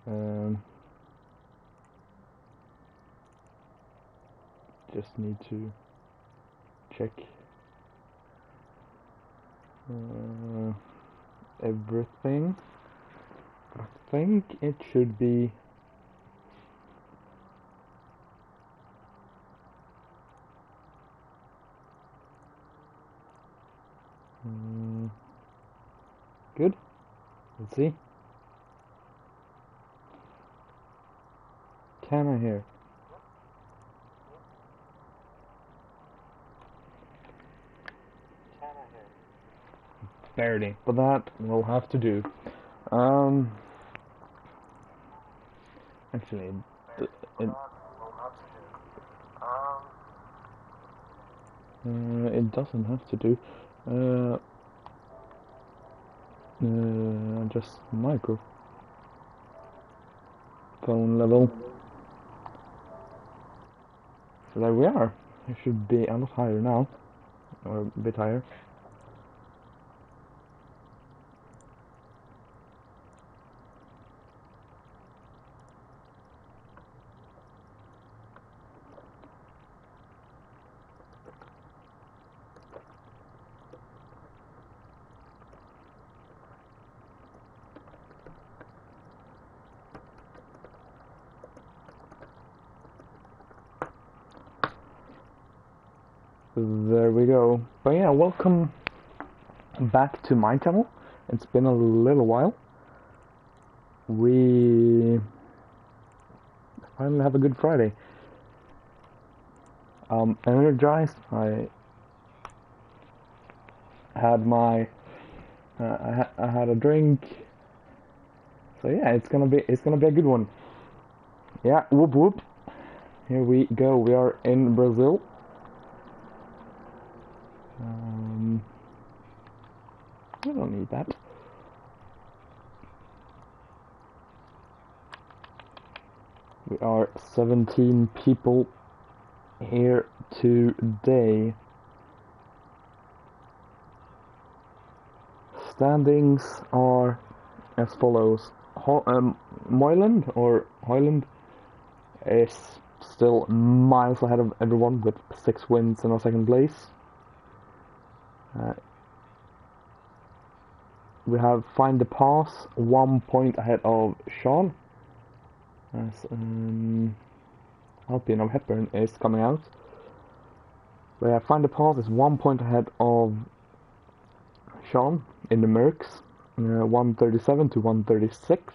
Um, just need to check everything. I think it should be good. Let's see. Can I hear? Barely, but that will have to do. Actually, it doesn't have to do. Just microphone level. So there we are. It should be a lot higher now, or a bit higher. There we go. But yeah, welcome back to my channel. It's been a little while. We finally have a good Friday. Energized. I had my I had a drink. So yeah, it's gonna be a good one. Yeah, whoop whoop. Here we go. We are in Brazil. We don't need that. We are 17 people here today. Standings are as follows. Moyland or Hoyland is still miles ahead of everyone with 6 wins and a second place. We have Find the Pass, 1 point ahead of Sean. As Alpine of Hepburn is coming out. We have Find the Pass is 1 point ahead of Sean in the Mercs, 137 to 136.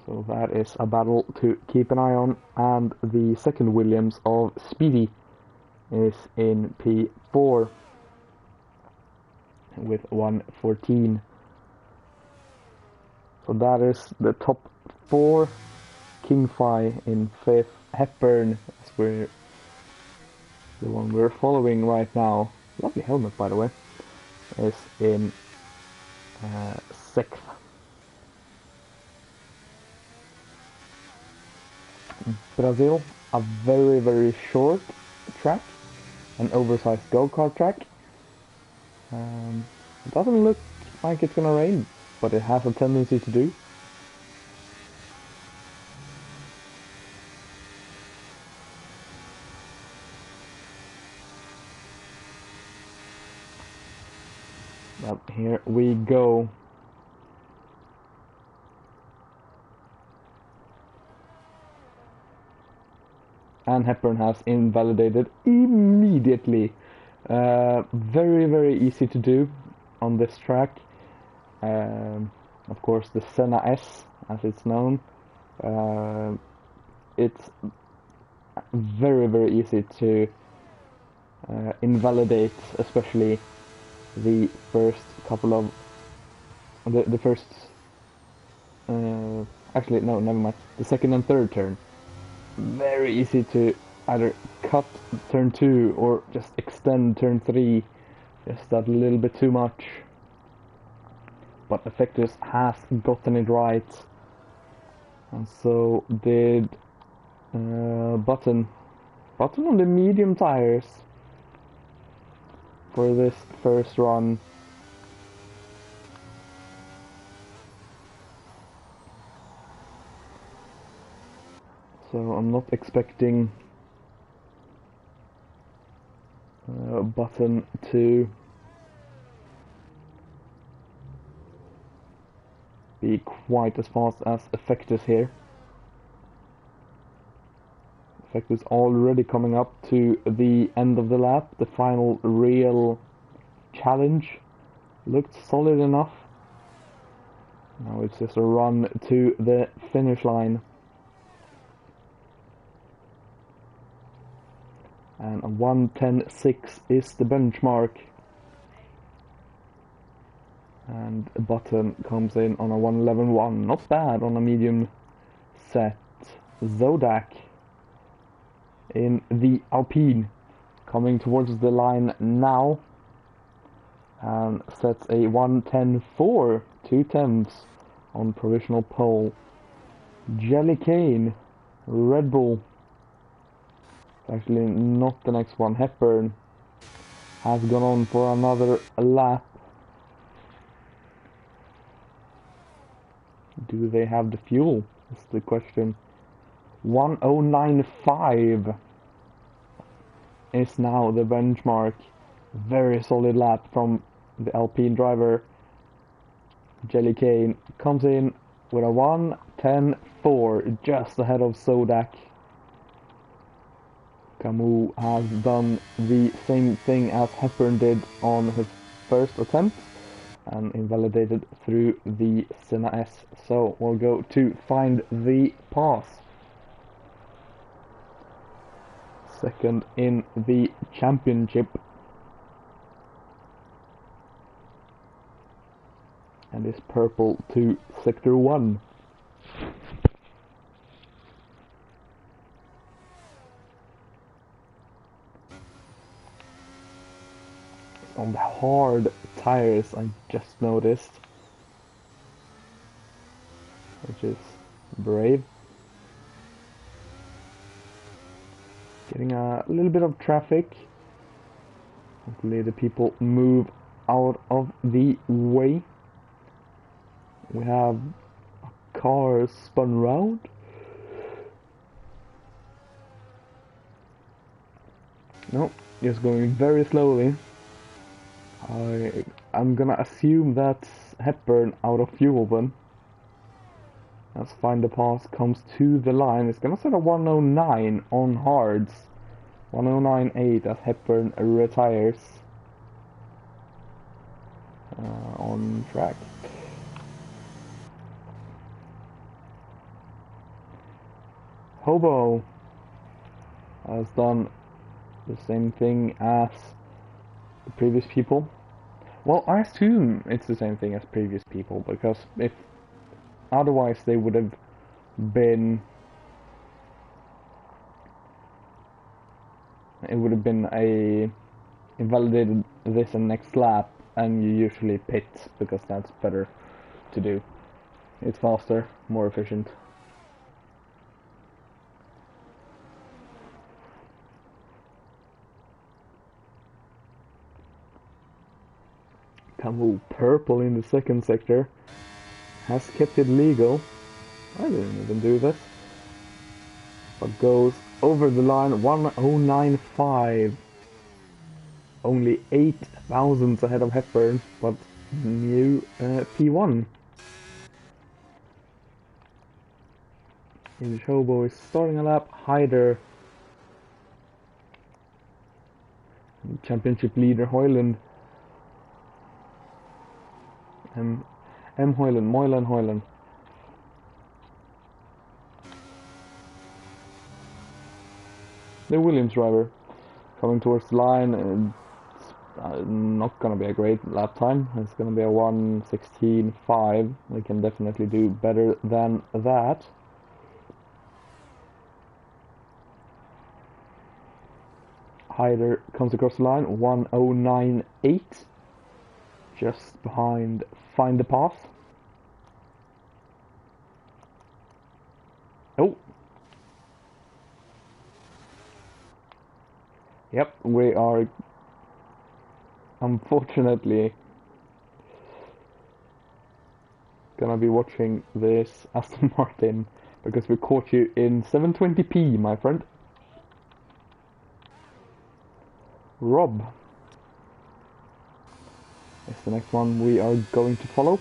So that is a battle to keep an eye on. And the second Williams of Speedy is in P4 with 114. So that is the top 4. Kingfi in 5th. Hepburn, as we're the one we're following right now. Lovely helmet, by the way. Is in 6th. Brazil, a very, very short track, an oversized go-kart track. It doesn't look like it's gonna rain, but it has a tendency to do. Well, here we go. And Hepburn has invalidated immediately. Very, very easy to do on this track. Of course, the Senna S, as it's known. It's very, very easy to invalidate, especially the first couple of the first. Actually, no, never mind. The second and third turn. Very easy to either cut turn 2 or just extend turn 3 just that little bit too much. But Effectus has gotten it right, and so did Button on the medium tires for this first run. So I'm not expecting Button to be quite as fast as Effectus here. Effectus already coming up to the end of the lap. The final real challenge looked solid enough. Now it's just a run to the finish line. And a 1:10.6 is the benchmark. And Button comes in on a 1:11.1. Not bad on a medium set. Zodak in the Alpine coming towards the line now. And sets a 1:10.4, 2/10 on provisional pole. Jelly Cane, Red Bull. Actually, not the next one. Hepburn has gone on for another lap. Do they have the fuel? That's the question. 1:09.5 is now the benchmark. Very solid lap from the Alpine driver. Jelly Cane comes in with a 1:10.4, just ahead of Zodak. Camus has done the same thing as Hepburn did on his first attempt and invalidated through the Senna S. So we'll go to find the pass. Second in the championship. And is purple to sector 1. On the hard tires, I just noticed, which is brave. Getting a little bit of traffic. Hopefully the people move out of the way. We have a car spun round. Nope, just going very slowly. I'm gonna assume that's Hepburn out of fuel then. As Find the Pass comes to the line, it's gonna set a 1:09 on hards. 1:09.8 as Hepburn retires on track. Hobo has done the same thing as the previous people. Well, I assume it's the same thing as previous people, because if otherwise they would have been, it would have been a invalidated this and next lap, and you usually pit because that's better to do. It's faster, more efficient. Camus purple in the second sector has kept it legal. I didn't even do this, but goes over the line 1:09.5. Only 8 thousandths ahead of Hepburn, but new P1. English Hobo is starting a lap. Hyder, championship leader Hoyland. M. Hoyland, Moylan Hoyland. The Williams driver coming towards the line. It's not gonna be a great lap time. It's gonna be a 1:16.5. We can definitely do better than that. Hyder comes across the line, 1:09.8. Just behind Find the Pass. Oh. Yep, we are unfortunately gonna be watching this Aston Martin because we caught you in 720p, my friend. Rob is the next one we are going to follow.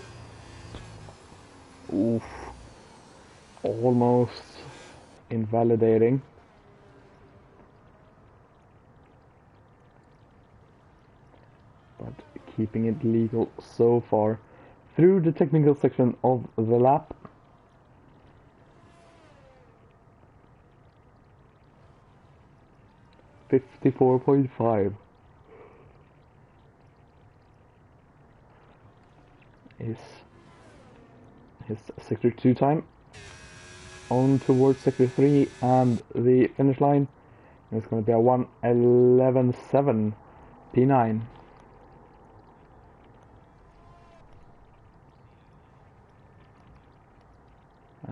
Oof. Almost invalidating. But keeping it legal so far. Through the technical section of the lap. .54 is his sector 2 time. On towards sector 3 and the finish line. It's going to be a 1:11.7 P9.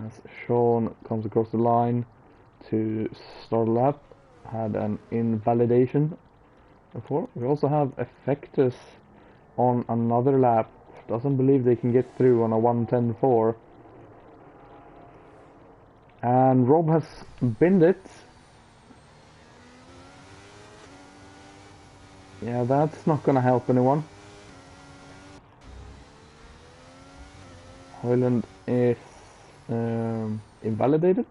As Sean comes across the line to start a lap, had an invalidation before. We also have Effectus on another lap. Doesn't believe they can get through on a 1:10.4. And Rob has binned it. Yeah, that's not gonna help anyone. Hoyland is invalidated.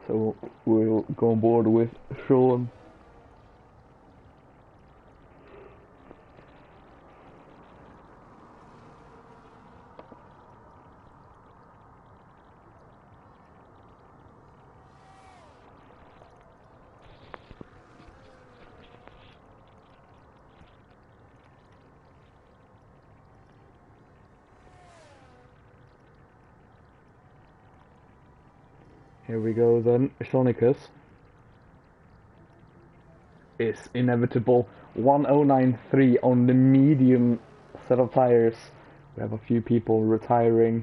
So we'll go on board with Sean. Here we go then. Sonicus is inevitable. 1:09.3 on the medium set of tires. We have a few people retiring.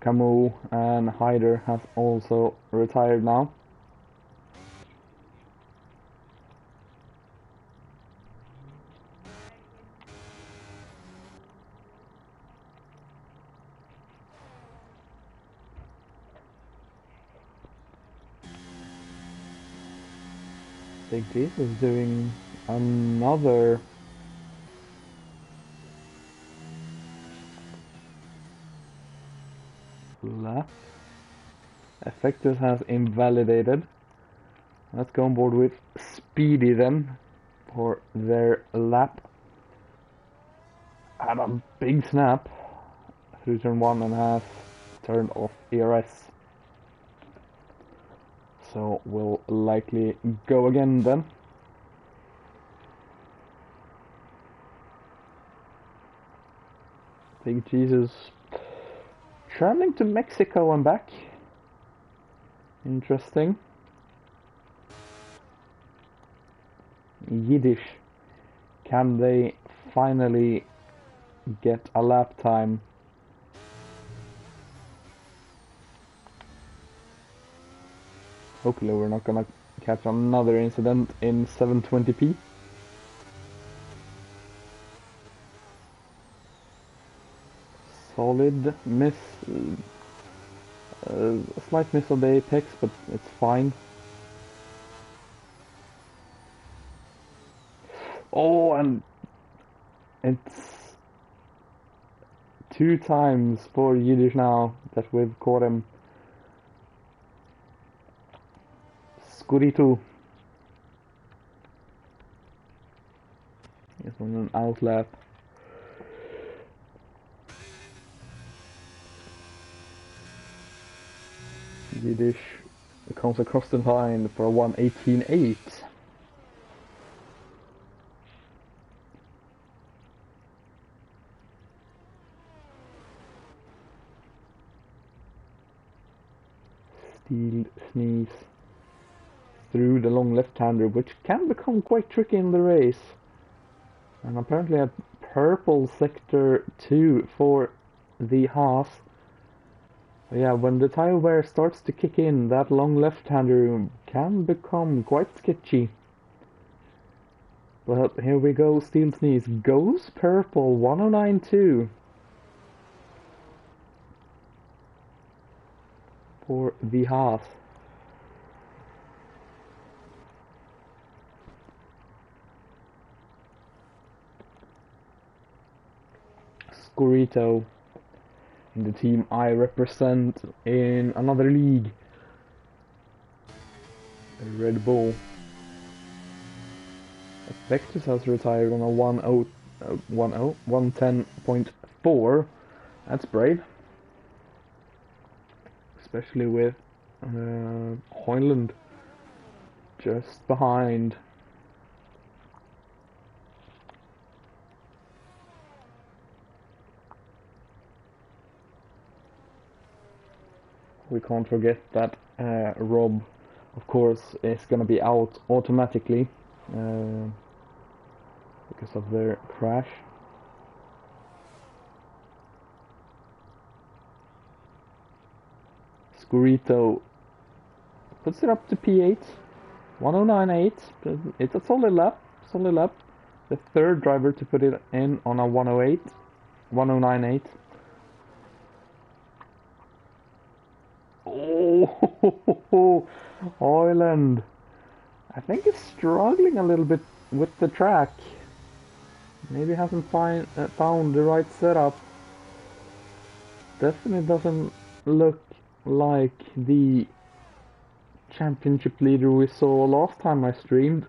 Camus and Hyder has also retired now. Big Jesus is doing another lap. Effectus has invalidated. Let's go on board with Speedy then for their lap. Had a big snap through turn 1 and has turned off ERS. So we'll likely go again then. Big Jesus traveling to Mexico and back. Interesting. Yiddish. Can they finally get a lap time? Hopefully we're not gonna catch another incident in 720p. Solid miss. A slight miss on the apex, but it's fine. Oh, and it's 2 times for Yiddish now that we've caught him. Scurito. He's on an outlap. Yiddish comes across the line for a 1:18.8. Steel sneeze through the long left-hander, which can become quite tricky in the race. And apparently a purple sector 2 for the Haas. Yeah, when the tire wear starts to kick in, that long left-hander can become quite sketchy. But here we go, Steel Sneeze goes purple, 1:09.2. for the Haas. Scorito, in the team I represent in another league, Red Bull. Vectus has retired on a 110.4. That's brave, especially with Hoyland just behind. We can't forget that Rob, of course, is going to be out automatically because of their crash. Scorito puts it up to P8, 109.8. It's a solid lap, solid lap. The third driver to put it in on a 108, 109.8. Oh, Hoyland. I think he's struggling a little bit with the track. Maybe hasn't found the right setup. Definitely doesn't look like the championship leader we saw last time I streamed.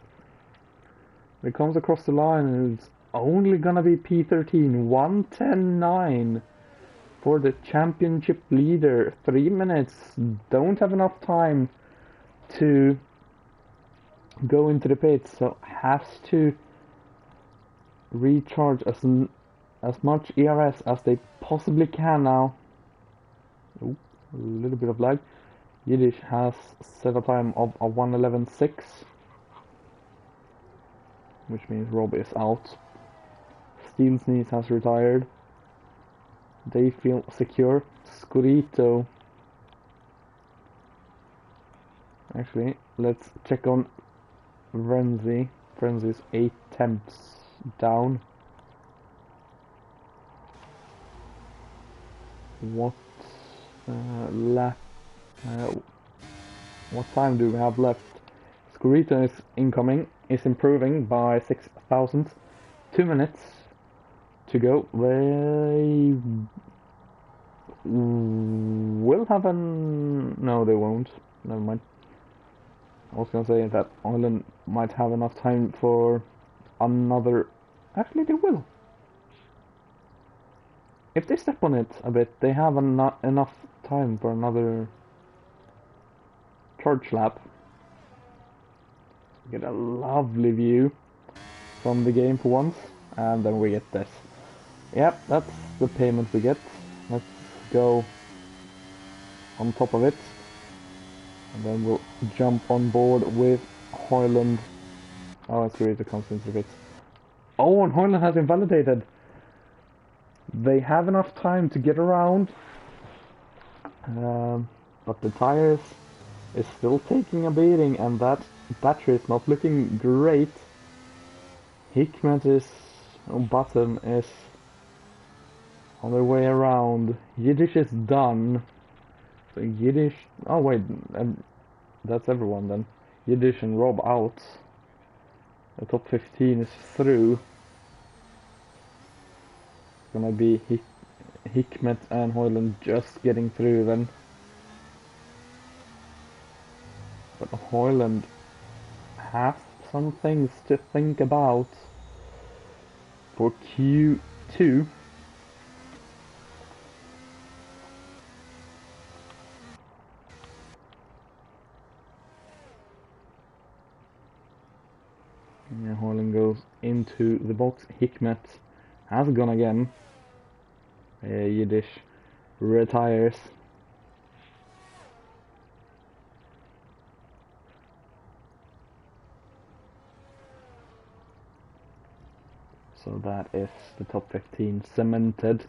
When it comes across the line, and it's only gonna be P13, 110.9 for the championship leader. 3 minutes. Don't have enough time to go into the pits, so has to recharge as much ERS as they possibly can now. Oh, a little bit of lag. Yiddish has set a time of a 111.6, which means Rob is out. Steel Sneeze has retired. They feel secure. Scorito. Actually, let's check on Frenzy. Frenzy's 8 temps down. What lap? What time do we have left? Scorito is incoming. Is improving by 6 thousandths. 2 minutes to go. They will have no, they won't. Never mind. I was gonna say that Ireland might have enough time for another. Actually, they will. If they step on it a bit, they have enough time for another charge lap. We get a lovely view from the game for once, and then we get this. Yep, that's the payment we get. Let's go on top of it, and then we'll jump on board with Hoyland. Oh, it's great, it comes into the bits. Oh, and Hoyland has invalidated. They have enough time to get around, but the tires is still taking a beating, and that battery is not looking great. Hikmet is, Button is on their way around. Yiddish is done. So Yiddish, oh wait, that's everyone then. Yiddish and Rob out. The top 15 is through. It's gonna be Hikmet and Hoyland just getting through then. But Hoyland has some things to think about for Q2. Yeah, Hoyland goes into the box. Hikmet has gone again. Yiddish retires. So that is the top 15 cemented.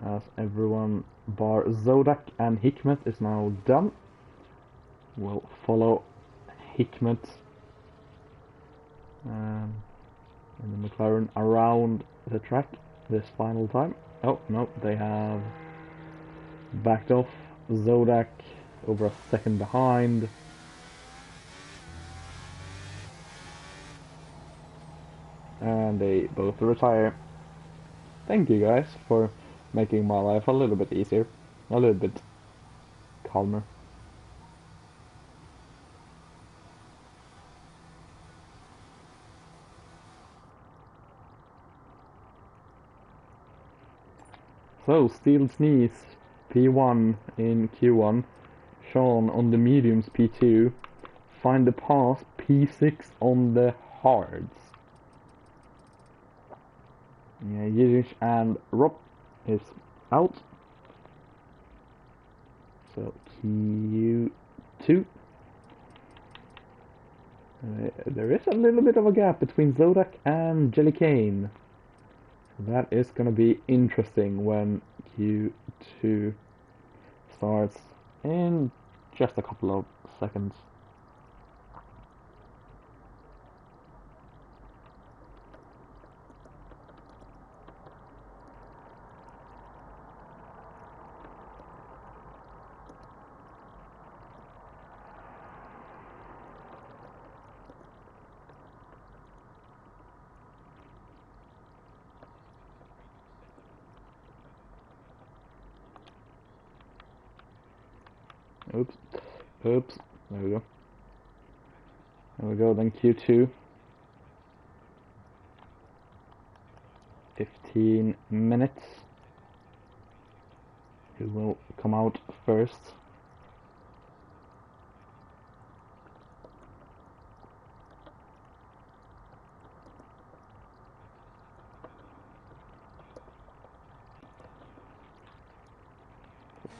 As everyone bar Zodak and Hikmet is now done. We'll follow Hikmet in the McLaren around the track this final time. Oh, no, they have backed off. Zodak over a second behind. And they both retire. Thank you guys for making my life a little bit easier. A little bit calmer. So, Steel Sneeze, P1 in Q1. Sean on the mediums, P2. Find the pass, P6 on the hards. Yeah, Yiddish and Rob is out. So Q2. There is a little bit of a gap between Zodak and Jellycane. So that is going to be interesting when Q2 starts in just a couple of seconds. Oops. Oops. There we go. There we go, then Q2. 15 minutes. Who will come out first?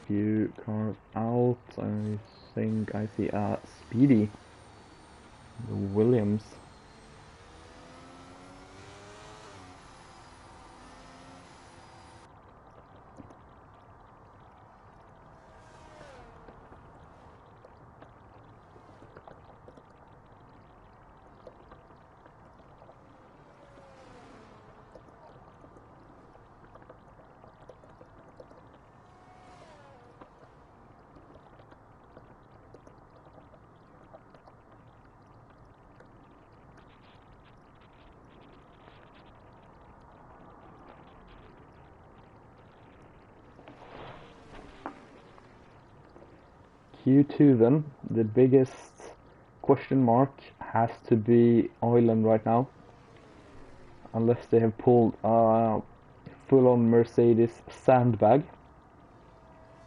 Few cars out. I think I see Speedy, the Williams. Q2 then, the biggest question mark has to be Ireland right now. Unless they have pulled a full-on Mercedes sandbag.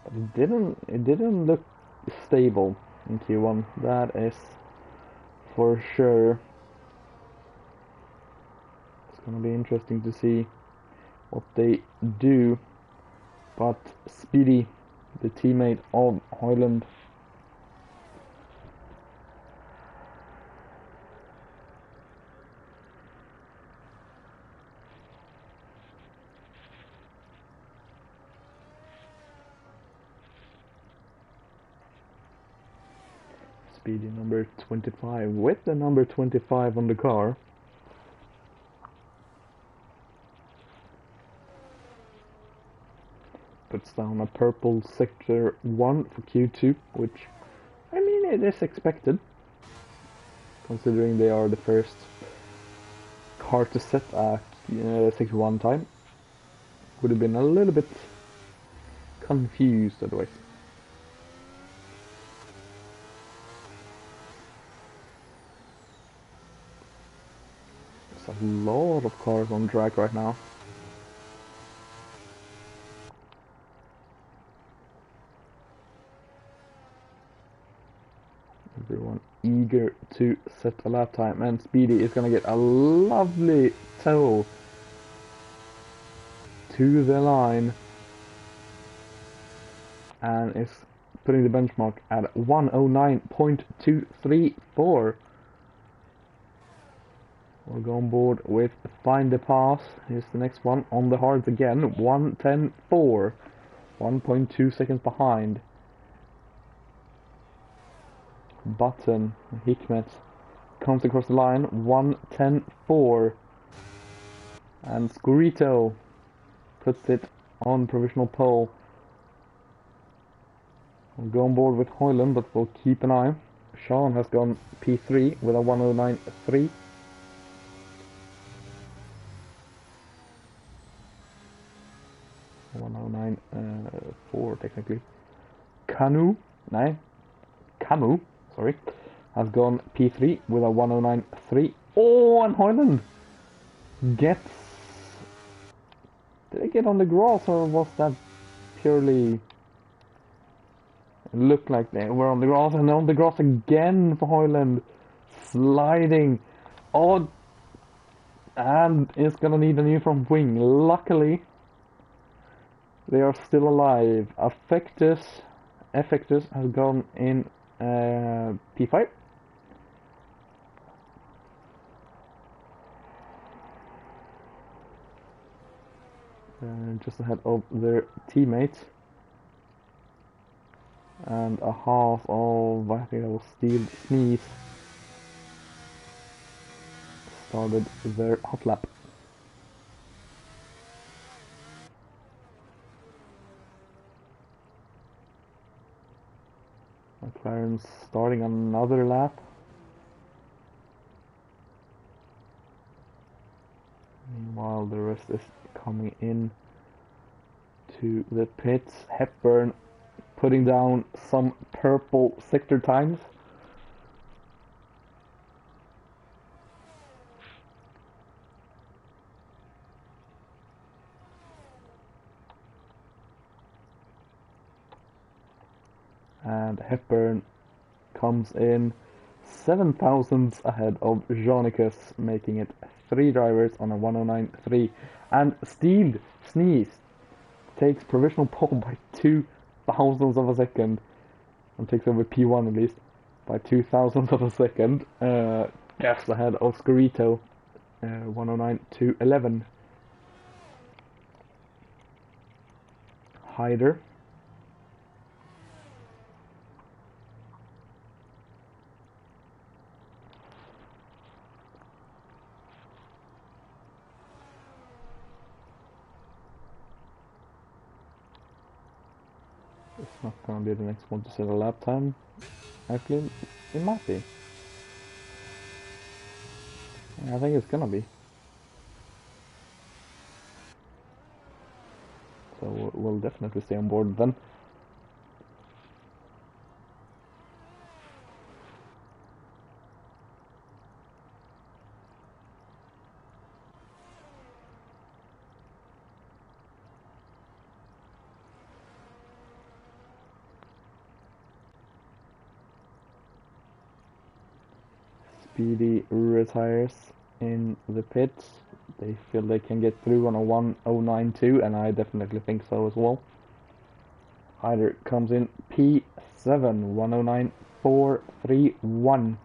But it didn't look stable in Q1. That is for sure. It's gonna be interesting to see what they do. But Speedy, the teammate of Highland, Speedy number 25 with the number 25 on the car. Puts down a purple sector 1 for Q2, which, I mean, it is expected, considering they are the first car to set a 61 time. Would have been a little bit confused otherwise. There's a lot of cars on track right now. Everyone eager to set a lap time, and Speedy is gonna get a lovely tow to the line and is putting the benchmark at 109.234. We'll go on board with Find the Pass. Here's the next one on the hards again, 110.4, 1.2 seconds behind. Button, Hikmet comes across the line, 110.4, and Scorito puts it on provisional pole. We'll go on board with Hoyland, but we'll keep an eye. Sean has gone P3 with a 109.3. .4 technically. Camus, sorry, has gone P3 with a 109.3. Oh, and Hoyland gets... Did they get on the grass, or was that purely... It looked like they were on the grass, and on the grass again for Hoyland. Sliding. Oh, and it's gonna need a new front wing. Luckily, they are still alive. Effectus has gone in P5. Just ahead of their teammates. And a half of, I think that was Steel Sneeze, started their hot lap. McLaren's starting another lap. Meanwhile, the rest is coming in to the pits. Hepburn putting down some purple sector times. And Hepburn comes in 7 thousandths ahead of Janicus, making it 3 drivers on a 109.3. And Steel Sneeze takes provisional pole by 2 thousandths of a second, and takes over P1 at least by 2 thousandths of a second, just ahead of Scorito, 109 to 11. Hyder it's not gonna be the next one to set a lap time. Actually, it might be. I think it's gonna be. So we'll definitely stay on board then. Speedy retires in the pits. They feel they can get through on a 109.2, and I definitely think so as well. Hyder comes in P7, 109.431.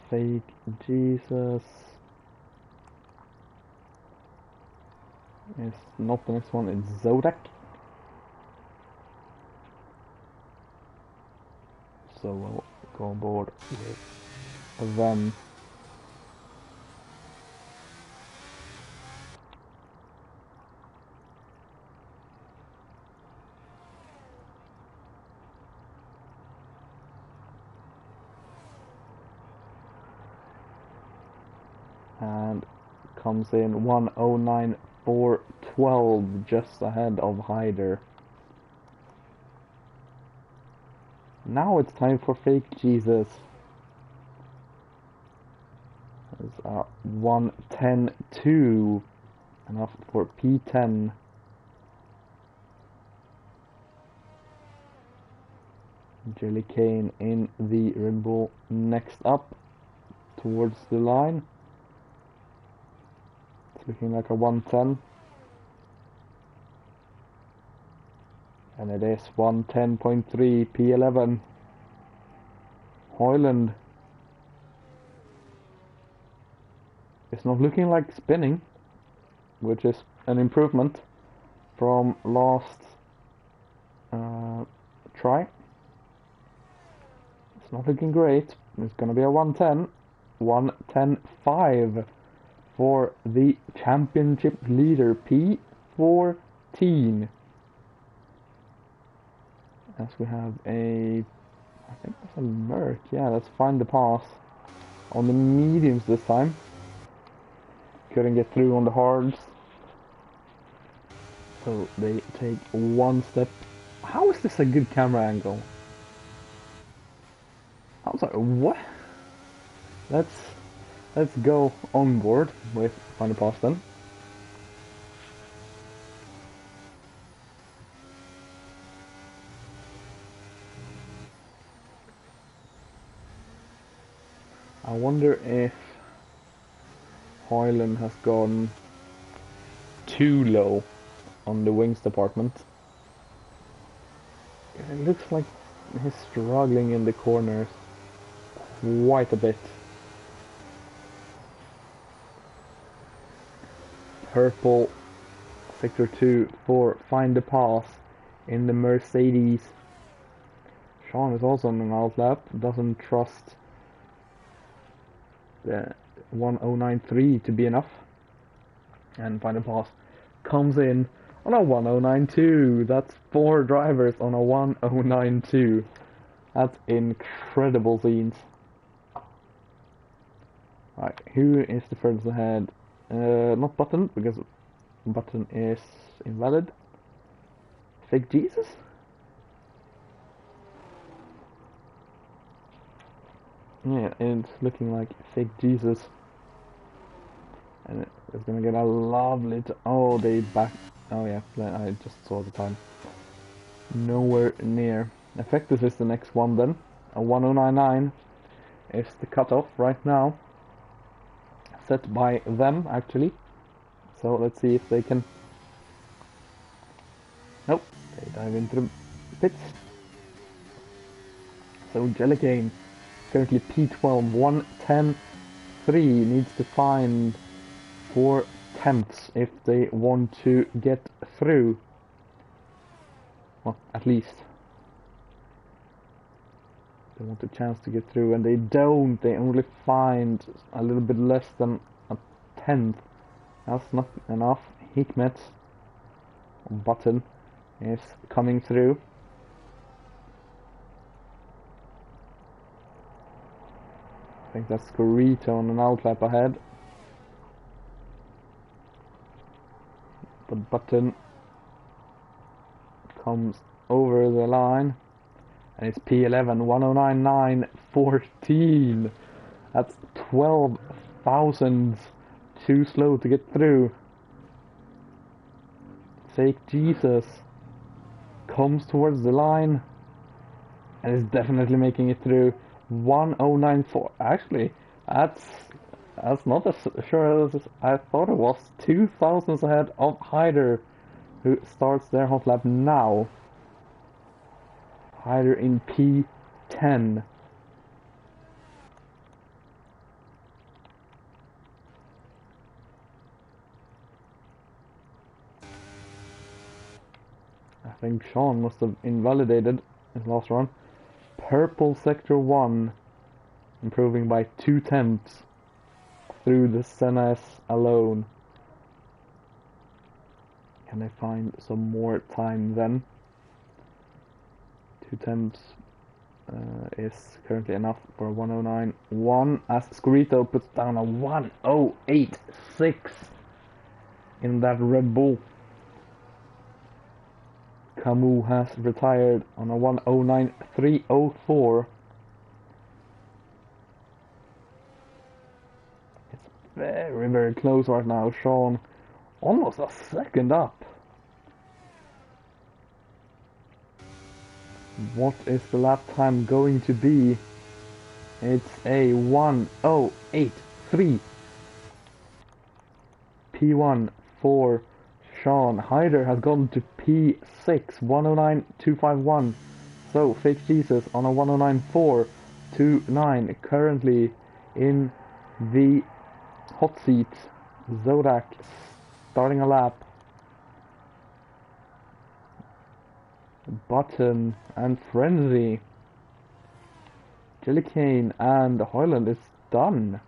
Fake Jesus is not the next one, it's Zodak. So we'll go on board with them. And comes in 109.412, just ahead of Hyder. Now it's time for Fake Jesus. There's a 110.2, enough for P10. Jelly Cane in the Red Bull next up towards the line. It's looking like a 110. And it is 110.3 P11. Hoyland. It's not looking like spinning, which is an improvement from last try. It's not looking great. It's going to be a 110. 110.5. for the championship leader, P14. As we have I think that's a Merc. Yeah, let's find the pass on the mediums this time. Couldn't get through on the hards. So they take one step. How is this a good camera angle? I was like, what? Let's go on board with find the pass then. I wonder if Hoyland has gone too low on the wings department. It looks like he's struggling in the corners quite a bit. Purple, sector 2 for find the pass in the Mercedes. Sean is also on an outlap, doesn't trust the 1093 to be enough, and find the pass comes in on a 1092. That's 4 drivers on a 1092. That's incredible scenes. Right, who is the furthest ahead? Not Button, because Button is invalid. Fake Jesus? Yeah, it's looking like Fake Jesus. And it's gonna get a lovely oh, they back. Oh yeah, I just saw the time. Nowhere near. Effective is the next one then. A 1099 is the cutoff right now. Set by them actually. So let's see if they can. Nope, they dive into the pits. So Jellicane, currently P12, 110.3, needs to find 4 tenths if they want to get through. Well, at least they want a chance to get through, and they don't. They only find a little bit less than a tenth. That's not enough. Hikmet Button is coming through. I think that's Scorito on an outlap ahead. But Button comes over the line, and it's P11, 1099.14. That's 12 thousandths too slow to get through. Fake Jesus comes towards the line and is definitely making it through. 1094. Actually, that's not as sure as I thought it was. 2 thousandths ahead of Hyder, who starts their hot lap now. Hyder in P10. I think Sean must have invalidated his last run. Purple sector 1, improving by 2 tenths through the Senna alone. Can they find some more time then? 2 tenths is currently enough for 109.1 as Scorito puts down a 108.6 in that Red Bull. Camus has retired on a 109.304. It's very, very close right now. Sean almost a second up. What is the lap time going to be? It's a 108.3. P1 for Sean. Hyder has gone to P6, 109.251. So Fake Jesus on a 109.429, currently in the hot seat. Zodak starting a lap. Button and Frenzy. Jellicane and Hoyland is done.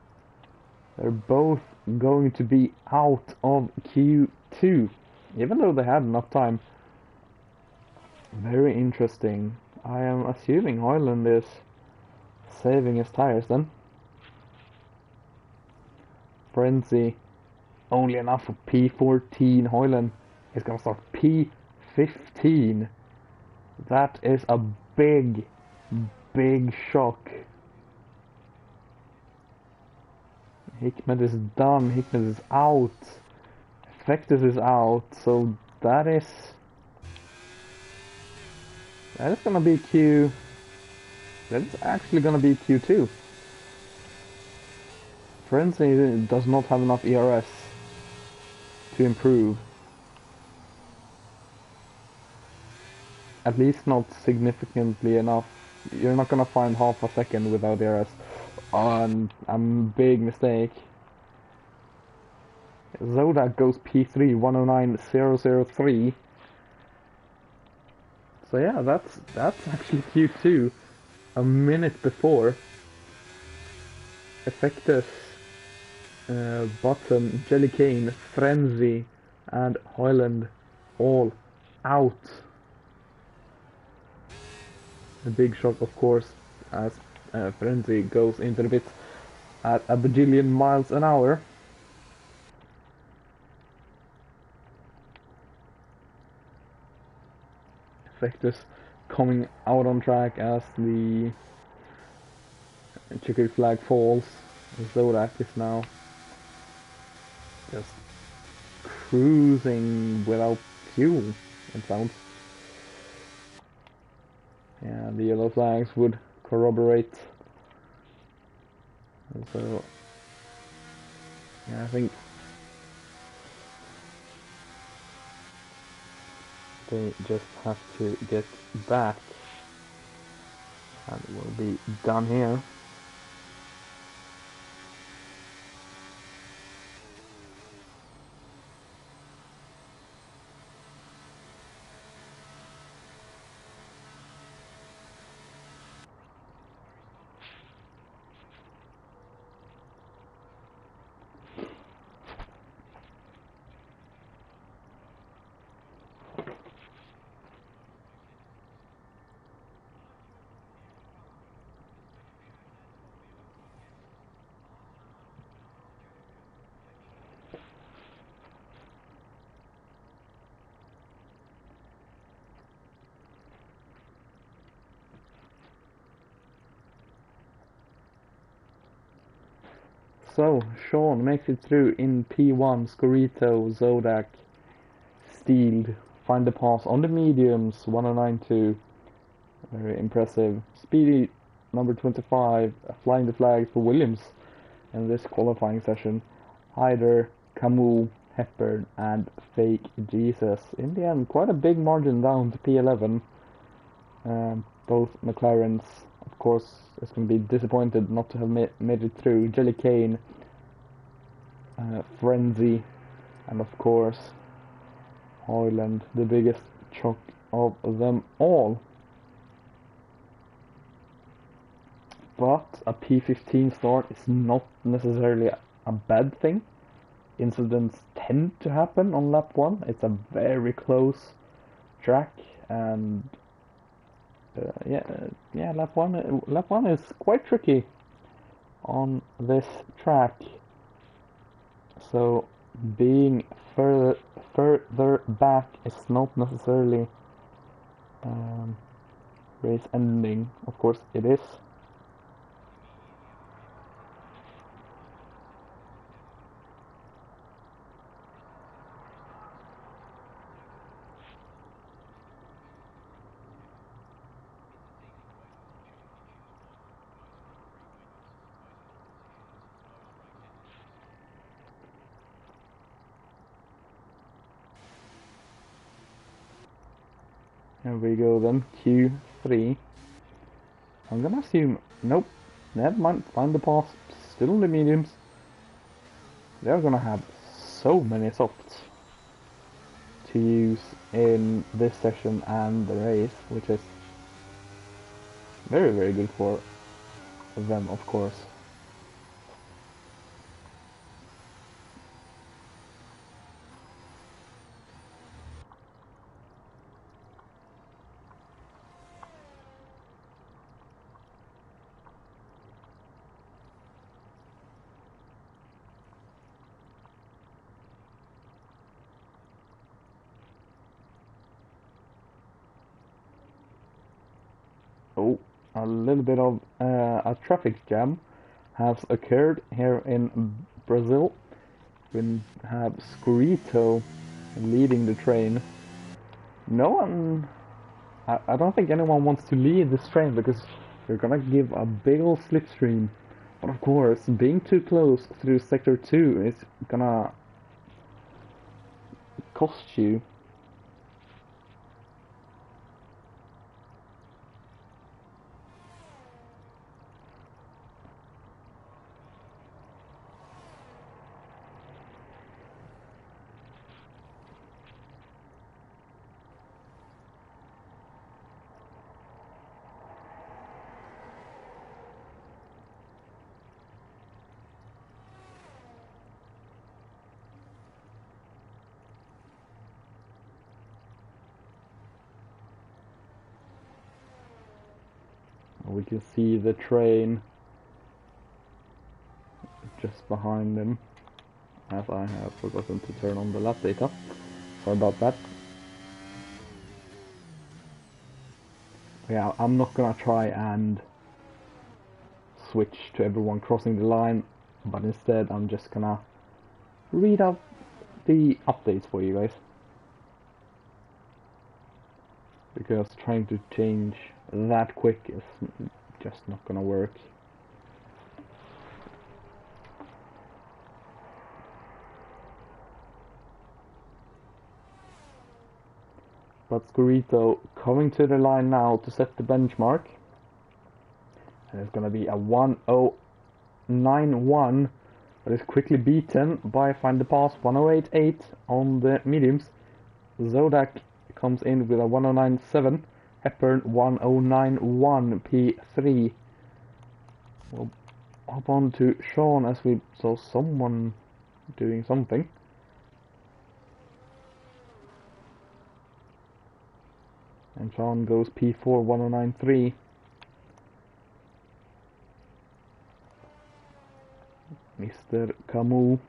They're both going to be out of Q2, even though they had enough time. Very interesting. I am assuming Hoyland is saving his tires then. Frenzy, only enough for P14. Hoyland is gonna start P15. That is a big shock. Hickman is done. Hickman is out. Effectus is out. So that is gonna be Q. That is actually gonna be Q2. Frenzy does not have enough ERS to improve. At least not significantly enough. You're not gonna find half a second without ERS. On a big mistake. Zodak goes P3 109.003. So yeah, that's actually Q2. A minute before. Effectus, Button, Jellycane, Frenzy, and Hoyland all out. A big shock, of course, as Frenzy goes into the pit at a bajillion miles an hour. Effectus coming out on track as the checkered flag falls. Zodak is now just cruising without fuel, it sounds. Yeah, the yellow flags would corroborate. And so, yeah, I think they just have to get back and we'll be done here. So, Sean makes it through in P1, Scorito, Zodak, Steeled, find the pass on the mediums, 109.2, very impressive. Speedy, number 25, flying the flag for Williams in this qualifying session. Hyder, Camus, Hepburn, and Fake Jesus. In the end, quite a big margin down to P11. Both McLarens, of course, is going to be disappointed not to have made it through. Jellycane, Frenzy, and of course Hoyland, the biggest shock of them all. But a P15 start is not necessarily a bad thing. Incidents tend to happen on lap 1. It's a very close track, and yeah, lap one is quite tricky on this track. So being further back is not necessarily race ending. Of course, it is. Here we go then, Q3. I'm gonna assume, nope, never mind, find the pass, still in the mediums. They're gonna have so many softs to use in this session and the race, which is very, very good for them, of course. a little bit of a traffic jam has occurred here in Brazil. We have Scorito leading the train. No one, I don't think anyone wants to lead this train because you're gonna give a big old slipstream. But of course, being too close through Sector 2 is gonna cost you. We can see the train just behind him, as I have forgotten to turn on the lap data. Sorry about that. Yeah, I'm not gonna try and switch to everyone crossing the line, but instead I'm just gonna read out the updates for you guys. Because trying to change that quick is just not gonna work. But Scorito coming to the line now to set the benchmark. And it's gonna be a 1091, but it's quickly beaten by Find the Pass 1088 on the mediums. Zodak comes in with a 1097, Hepburn 1091 P3. We'll hop on to Sean as we saw someone doing something. And Sean goes P4 1093. Mr. Camus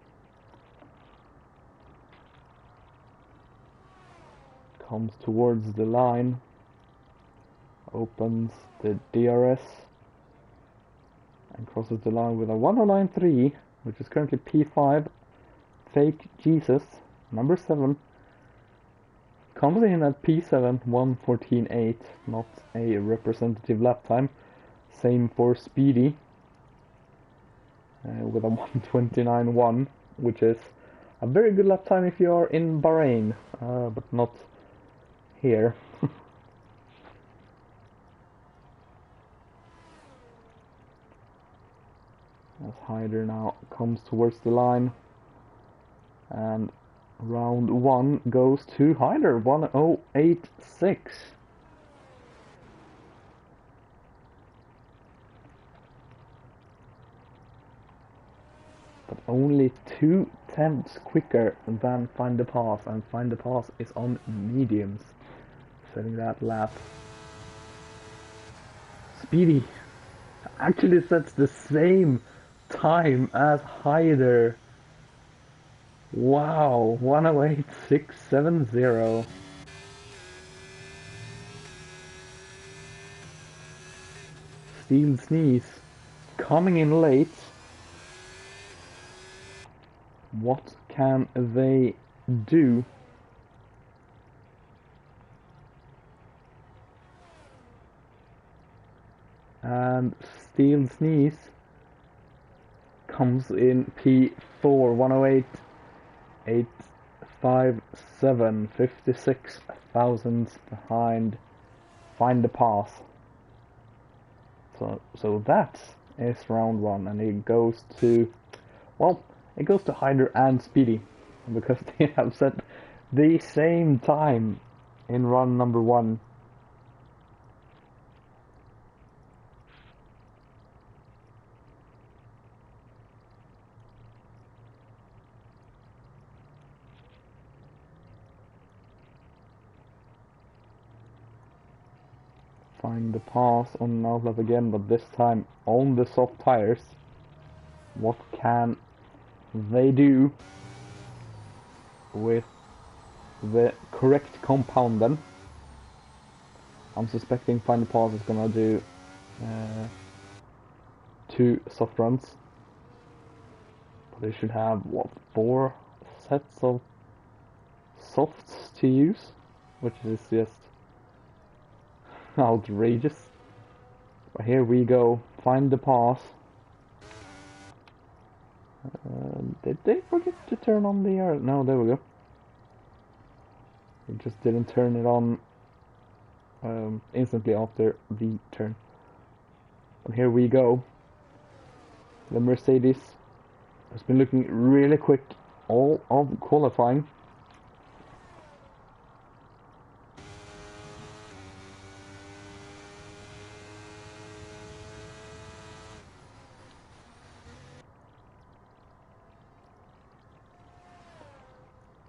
comes towards the line, opens the DRS and crosses the line with a 1093, which is currently P5. Fake Jesus, number 7, comes in at P7, 1:14.8, not a representative lap time. Same for Speedy, with a 1:29.1, which is a very good lap time if you are in Bahrain, but not here. As Hyder now comes towards the line, and round 1 goes to Hyder, 1086. But only 2/10 quicker than Find the Pass, and Find the Pass is on mediums, setting that lap. Speedy actually sets the same time as Hyder. Wow, 108670. Steel Sneeze coming in late. What can they do? And Steel Sneeze comes in P4, 108.857, 56 thousandths behind Find the Pass. So that is round 1, and it goes to, well, it goes to Hyder and Speedy, because they have set the same time in run number 1. Find the Pass on an outlap again, but this time on the soft tires. What can they do with the correct compound then? I'm suspecting Find the Pass is gonna do 2 soft runs. But they should have, what, 4 sets of softs to use? Which is just outrageous. But here we go. Find the pass. Did they forget to turn on the air? No, there we go. They just didn't turn it on instantly after the turn. And here we go. The Mercedes has been looking really quick all of qualifying.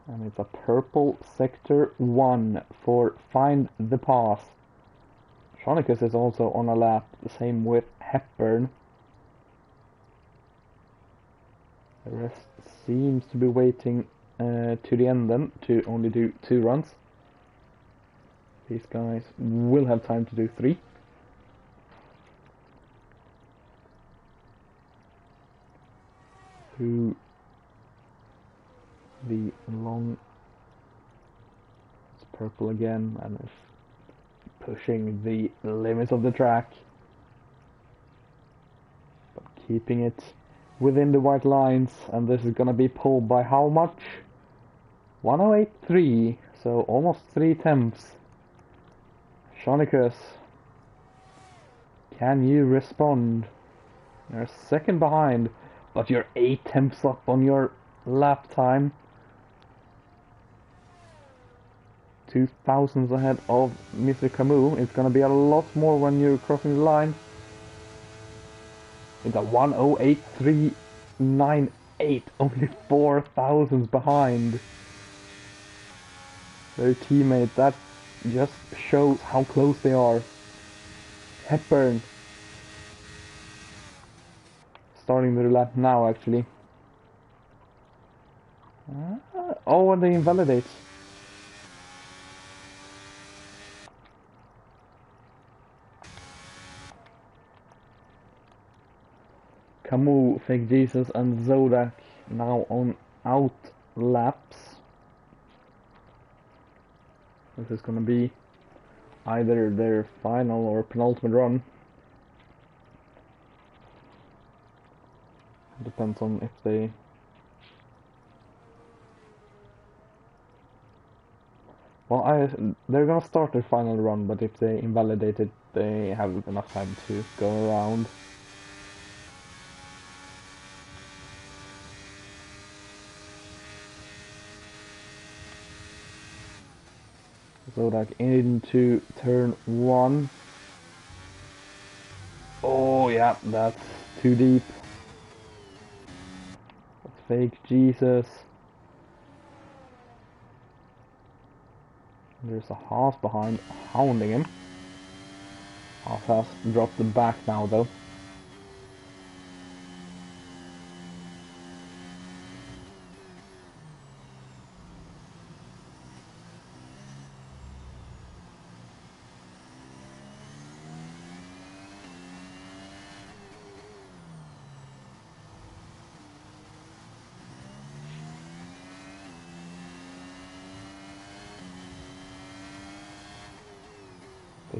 And it's a purple sector 1 for Find the Pass. Shonicus is also on a lap, the same with Hepburn. The rest seems to be waiting to the end then, to only do 2 runs. These guys will have time to do 3. Through the long... It's purple again, and it's pushing the limits of the track. But keeping it within the white lines, and this is gonna be pulled by how much? 108.3, so almost 3/10. Shonicus, can you respond? You're second behind, but you're 8/10 up on your lap time. 2 thousandths ahead of Mr. Camus. It's gonna be a lot more when you're crossing the line. It's a 108.398, only 4 thousandths behind their teammate. That just shows how close they are. Hepburn starting the lap now, actually. Oh, and they invalidate. Camus, Fake Jesus, and Zodak now on out laps. This is gonna be either their final or penultimate run. Depends on if they... Well, they're gonna start their final run, but if they invalidate it, they have enough time to go around. Zodak into turn 1. Oh yeah, that's too deep. That's Fake Jesus. There's a Haas behind, hounding him. Haas has dropped the back now though.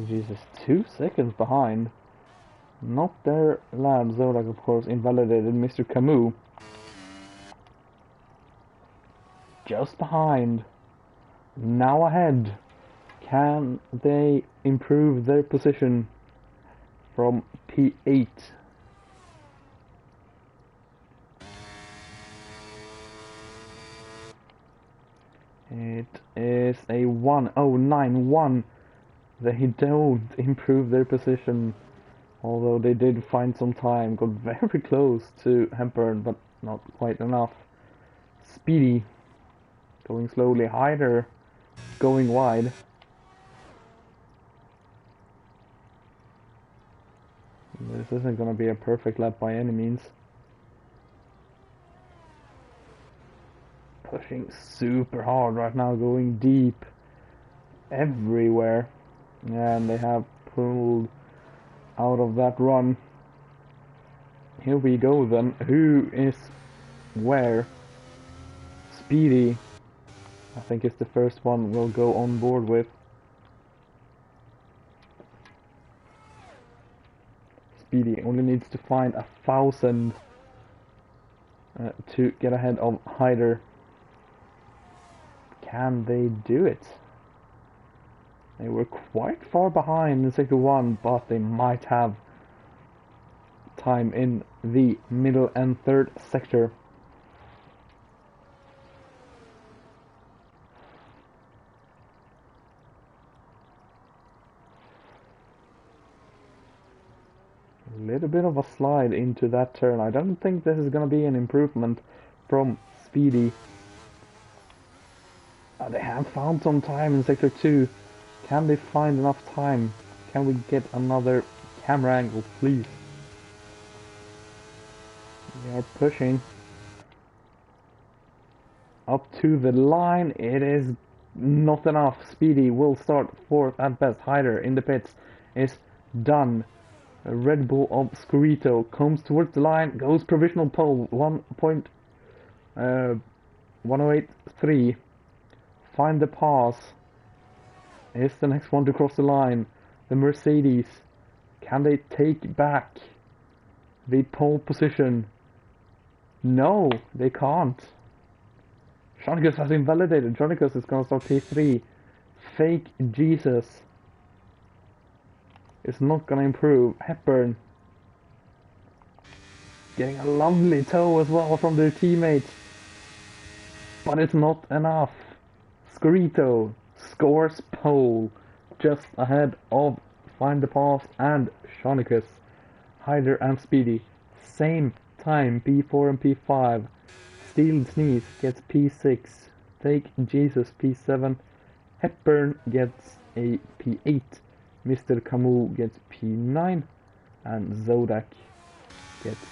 Jesus, 2 seconds behind. Not their lad, Zodak, of course, invalidated Mr. Camus. Just behind. Now ahead. Can they improve their position from P8? It is a 1:09.1. They don't improve their position, although they did find some time. Got very close to Hepburn, but not quite enough. Speedy, going slowly. Hyder, going wide. This isn't going to be a perfect lap by any means. Pushing super hard right now, going deep everywhere. And they have pulled out of that run. Here we go then. Who is where? Speedy, I think, is the first one we'll go on board with. Speedy only needs to find 1,000 to get ahead of Hyder. Can they do it? They were quite far behind in sector 1, but they might have time in the middle and third sector. A little bit of a slide into that turn. I don't think this is going to be an improvement from Speedy. They have found some time in sector 2. Can they find enough time? Can we get another camera angle, please? We are pushing up to the line. It is not enough. Speedy will start 4th at best. Hyder in the pits is done. A Red Bull of Scorito comes towards the line, goes provisional pole 1.1083. Find the pass. Is the next one to cross the line. The Mercedes. Can they take back the pole position? No, they can't. Shonicus has invalidated. Shonicus is going to start P3. Fake Jesus is not going to improve. Hepburn getting a lovely tow as well from their teammates. But it's not enough. Scorito scores pole just ahead of Find the Pass and Shonicus. Hyder and Speedy same time, P4 and P5. Steel Sneeze gets P6. Fake Jesus P7. Hepburn gets a P8. Mr. Camus gets P9. And Zodak gets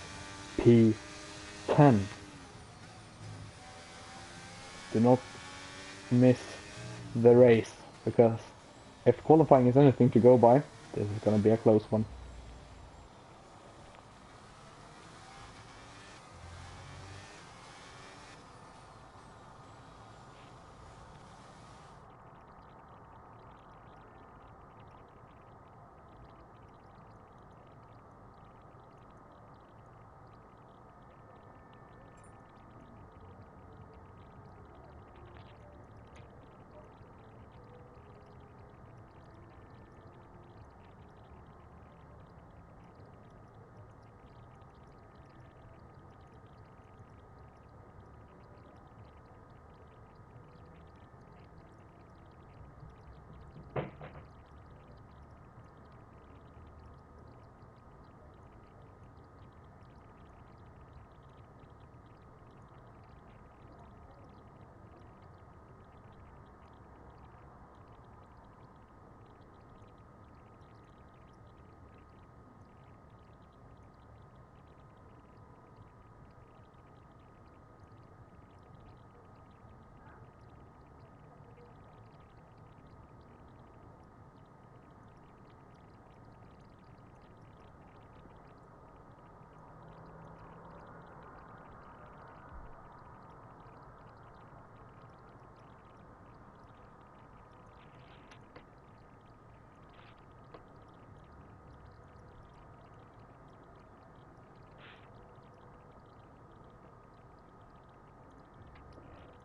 P10. Do not miss the race, because if qualifying is anything to go by, this is going to be a close one.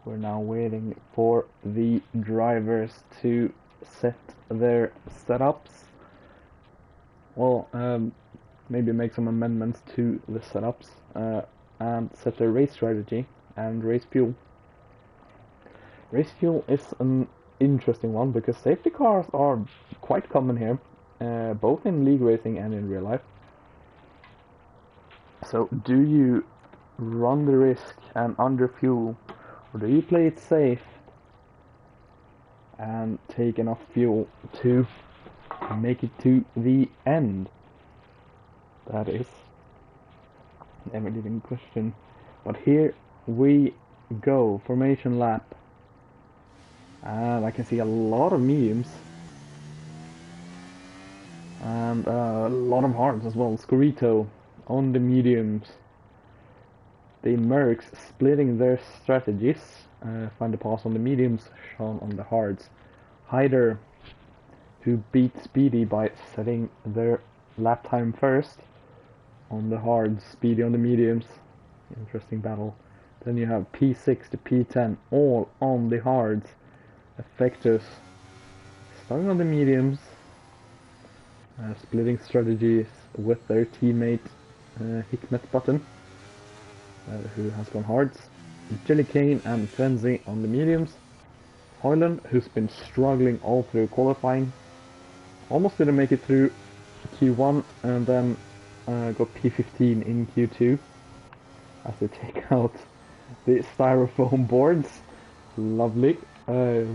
We're now waiting for the drivers to set their setups. Well, maybe make some amendments to the setups and set their race strategy and race fuel. Race fuel is an interesting one because safety cars are quite common here, both in league racing and in real life. So do you run the risk and underfuel, or do you play it safe and take enough fuel to make it to the end? That is never leaving question. But here we go, formation lap. And I can see a lot of mediums. And a lot of hards as well. Scorito on the mediums. The Mercs splitting their strategies. Find the pass on the mediums, Sean on the hards. Hyder, who beat Speedy by setting their lap time first on the hards, Speedy on the mediums. Interesting battle. Then you have P6 to P10, all on the hards. Effectus starting on the mediums, splitting strategies with their teammate Hikmet Button, who has gone hards. Jellycane and Frenzy on the mediums. Hoyland, who's been struggling all through qualifying, almost didn't make it through Q1 and then got P15 in Q2 as they take out the styrofoam boards. Lovely. Yeah,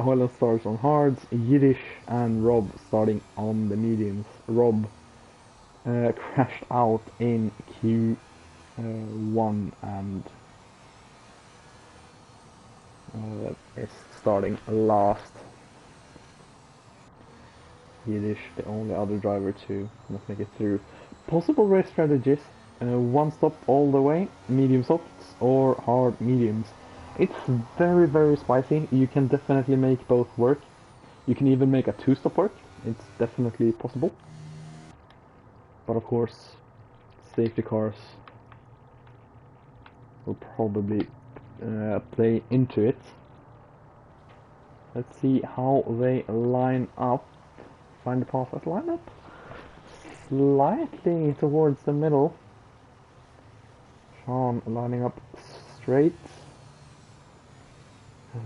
Hoyland starts on hards, Yiddish and Rob starting on the mediums. Rob crashed out in Q1 and is starting last. Yiddish, the only other driver to not make it through. Possible race strategies: one stop all the way, medium softs, or hard mediums. It's very, very spicy. You can definitely make both work. You can even make a two-stop work. It's definitely possible. But of course, safety cars will probably play into it. Let's see how they line up. Find the path at lineup. Slightly towards the middle. Sean lining up straight.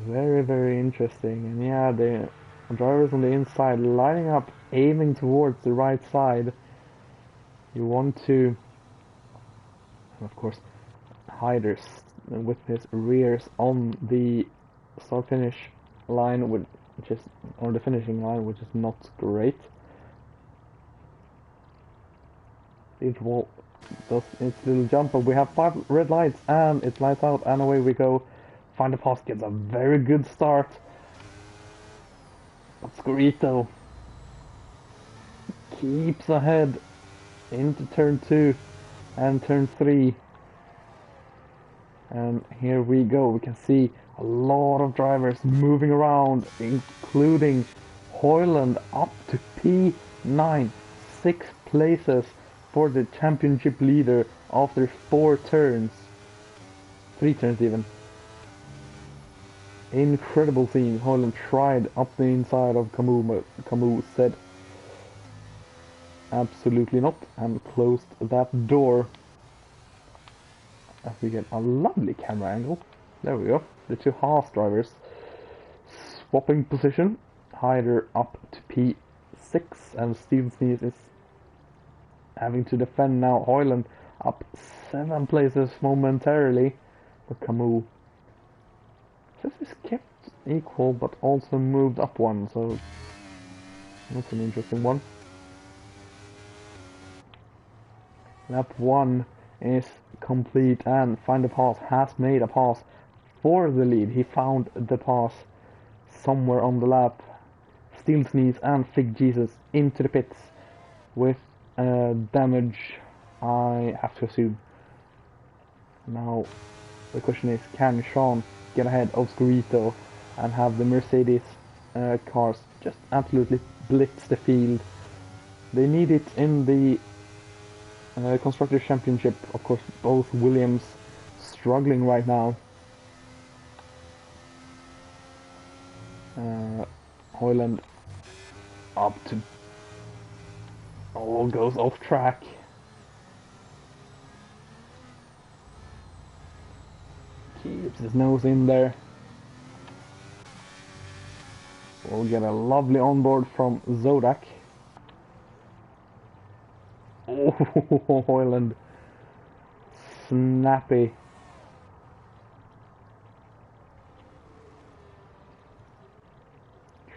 Very, very interesting. And yeah, the drivers on the inside lining up, aiming towards the right side. You want to, of course, Hiders with his rears on the start finish line, which is, or the finishing line, which is not great. It will does its little jump, but we have 5 red lights and it lights out and away we go. Find the pass gets a very good start. But Scorito keeps ahead into turn 2 and turn 3. And here we go. We can see a lot of drivers moving around, including Hoyland up to P9, 6 places for the championship leader after 4 turns. 3 turns even. Incredible scene. Hoyland tried up the inside of Camus, but Camus said absolutely not and closed that door. As we get a lovely camera angle. There we go. The 2 Haas drivers swapping position. Hyder up to P6 and Steve Sneeze is having to defend now. Hoyland up 7 places momentarily. But Camus says is kept equal but also moved up 1, so that's an interesting one. Lap 1 is complete and Find the Pass has made a pass for the lead. He found the pass somewhere on the lap. Steel Sneeze and Fig Jesus into the pits with damage, I have to assume. Now the question is, can Sean get ahead of Scorito and have the Mercedes cars just absolutely blitz the field? They need it in the Constructors' Championship. Of course, both Williams struggling right now. Hoyland up to... Oh, goes off track. Keeps his nose in there. We'll get a lovely onboard from Zodak. Oh, Hoyland. Snappy.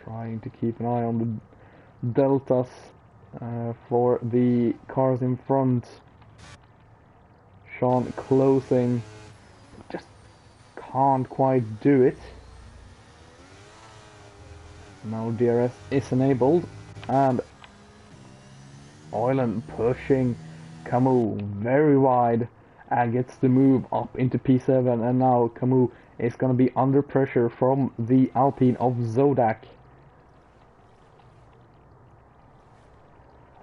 Trying to keep an eye on the deltas for the cars in front. Sean closing. Just can't quite do it. Now DRS is enabled. and Oyland pushing Camus very wide and gets the move up into P7, and now Camus is going to be under pressure from the Alpine of Zodak.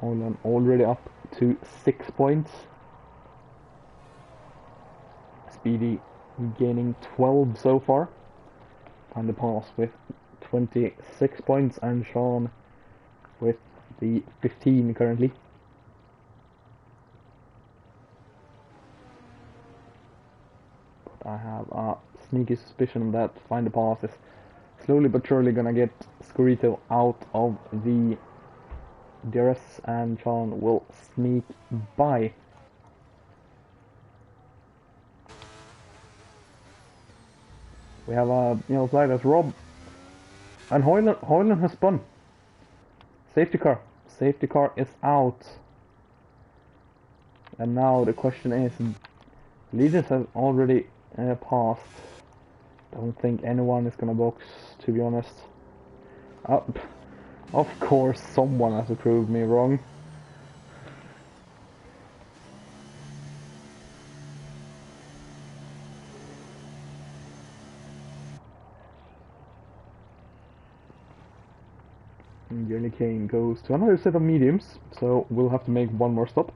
Oyland already up to 6 points. Speedy gaining 12 so far. Find the pass with 26 points, and Sean with the 15 currently. But I have a sneaky suspicion that Find the Pass is slowly but surely gonna get Scorito out of the DRS, and Sean will sneak by. We have a yellow flag as Rob, and Hoyland has spun. Safety car is out. And now the question is, leaders have already passed. Don't think anyone is gonna box, to be honest. Of course someone has to prove me wrong. Jerry Kane goes to another set of mediums, so we'll have to make one more stop.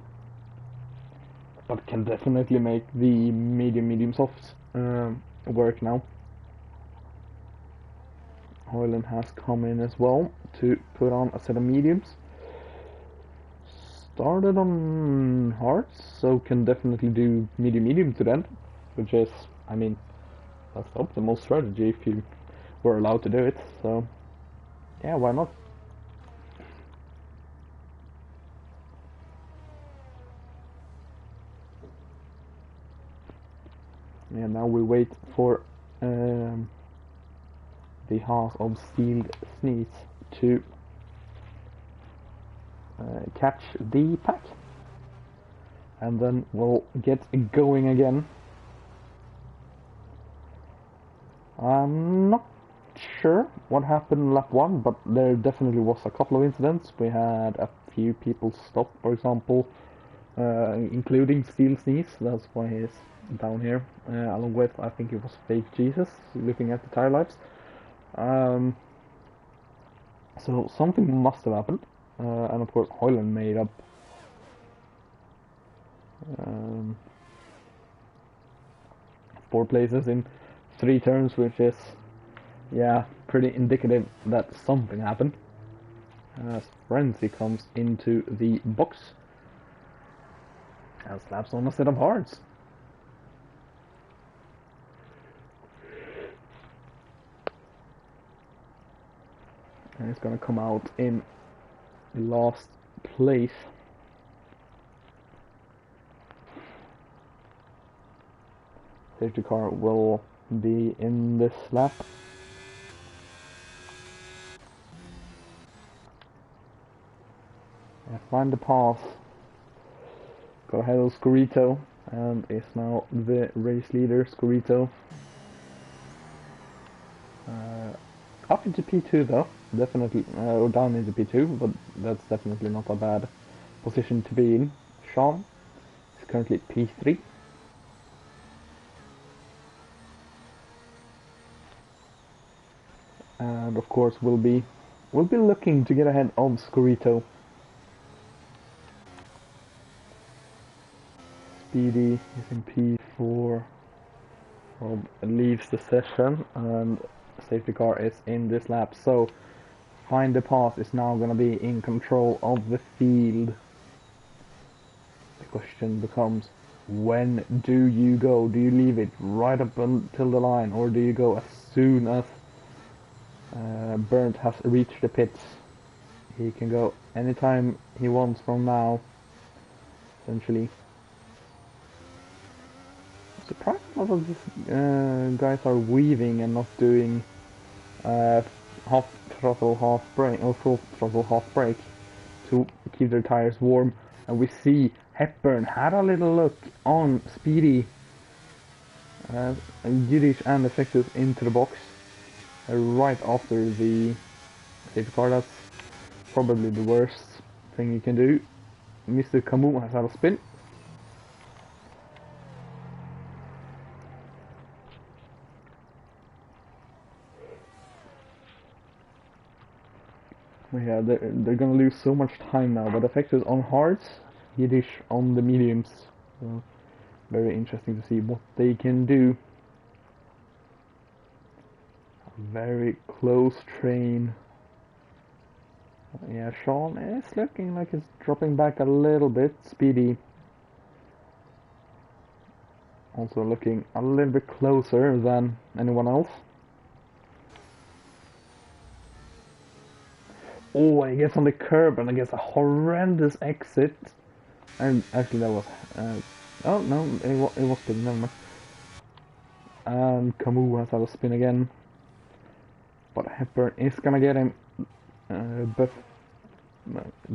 But can definitely make the medium soft work now. Hoyland has come in as well to put on a set of mediums. Started on hards, so can definitely do medium to the end, which is, I mean, that's the optimal strategy if you were allowed to do it. So yeah, why not? Yeah, now we wait for the Haas of Steel Sneeze to catch the pack, and then we'll get going again. I'm not sure what happened in lap 1, but there definitely was a couple of incidents. We had a few people stop, for example, including Steel Sneeze. That's why he's down here, along with, I think it was Fake Jesus, looking at the tire lights. So something must have happened, and of course Hoyland made up 4 places in 3 turns, which is, yeah, pretty indicative that something happened. As Frenzy comes into the box and slaps on a set of hards. And he's gonna come out in last place. Safety car will be in this lap. Find the pass. Got ahead of Scorito, and is now the race leader, Scorito. Up into P2 though, definitely, or down into P2, but that's definitely not a bad position to be in. Sean is currently P3. And of course we'll be looking to get ahead of Scorito. Speedy is in P4. Rob leaves the session, and safety car is in this lap, so Find the Pass is now going to be in control of the field. The question becomes, when do you go? Do you leave it right up until the line, or do you go as soon as Bernd has reached the pits? He can go anytime he wants from now, essentially. Surprised a lot of these guys are weaving and not doing half throttle, half brake, or full throttle, half brake to keep their tires warm. And we see Hepburn had a little look on Speedy, Yiddish and Effectus into the box right after the safety car. That's probably the worst thing you can do. Mr. Camus has had a spin. Yeah, they're gonna lose so much time now, but Effectus on hards, Yiddish on the mediums. So very interesting to see what they can do. A very close train. Yeah, Sean is looking like he's dropping back a little bit. Speedy also looking a little bit closer than anyone else. Oh, and he gets on the curb and he gets a horrendous exit. And actually that was... oh no, it was spin, never mind. And Camus has had a spin again. But Hepburn is gonna get him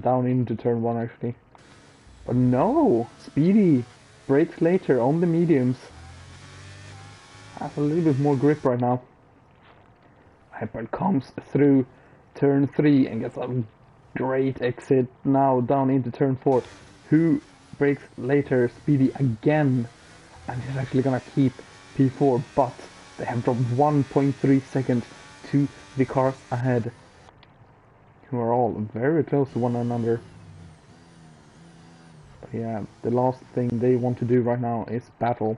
down into turn 1 actually. But no! Speedy brakes later on the mediums. Has a little bit more grip right now. Hepburn comes through turn 3 and gets a great exit now down into turn 4. Who brakes later? Speedy again. And he's actually gonna keep P4, but they have dropped 1.3 seconds to the cars ahead, who are all very close to one another. But yeah, the last thing they want to do right now is battle.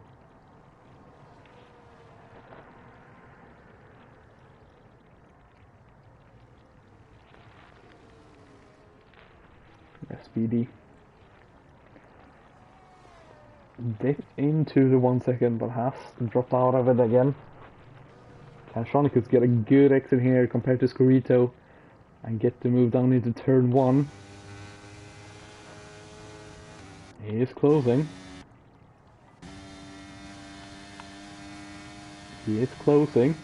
Speedy dip into the 1 second, but has dropped out of it again. Shonicus get a good exit here compared to Scorito and get to move down into turn 1. He is closing. He is closing.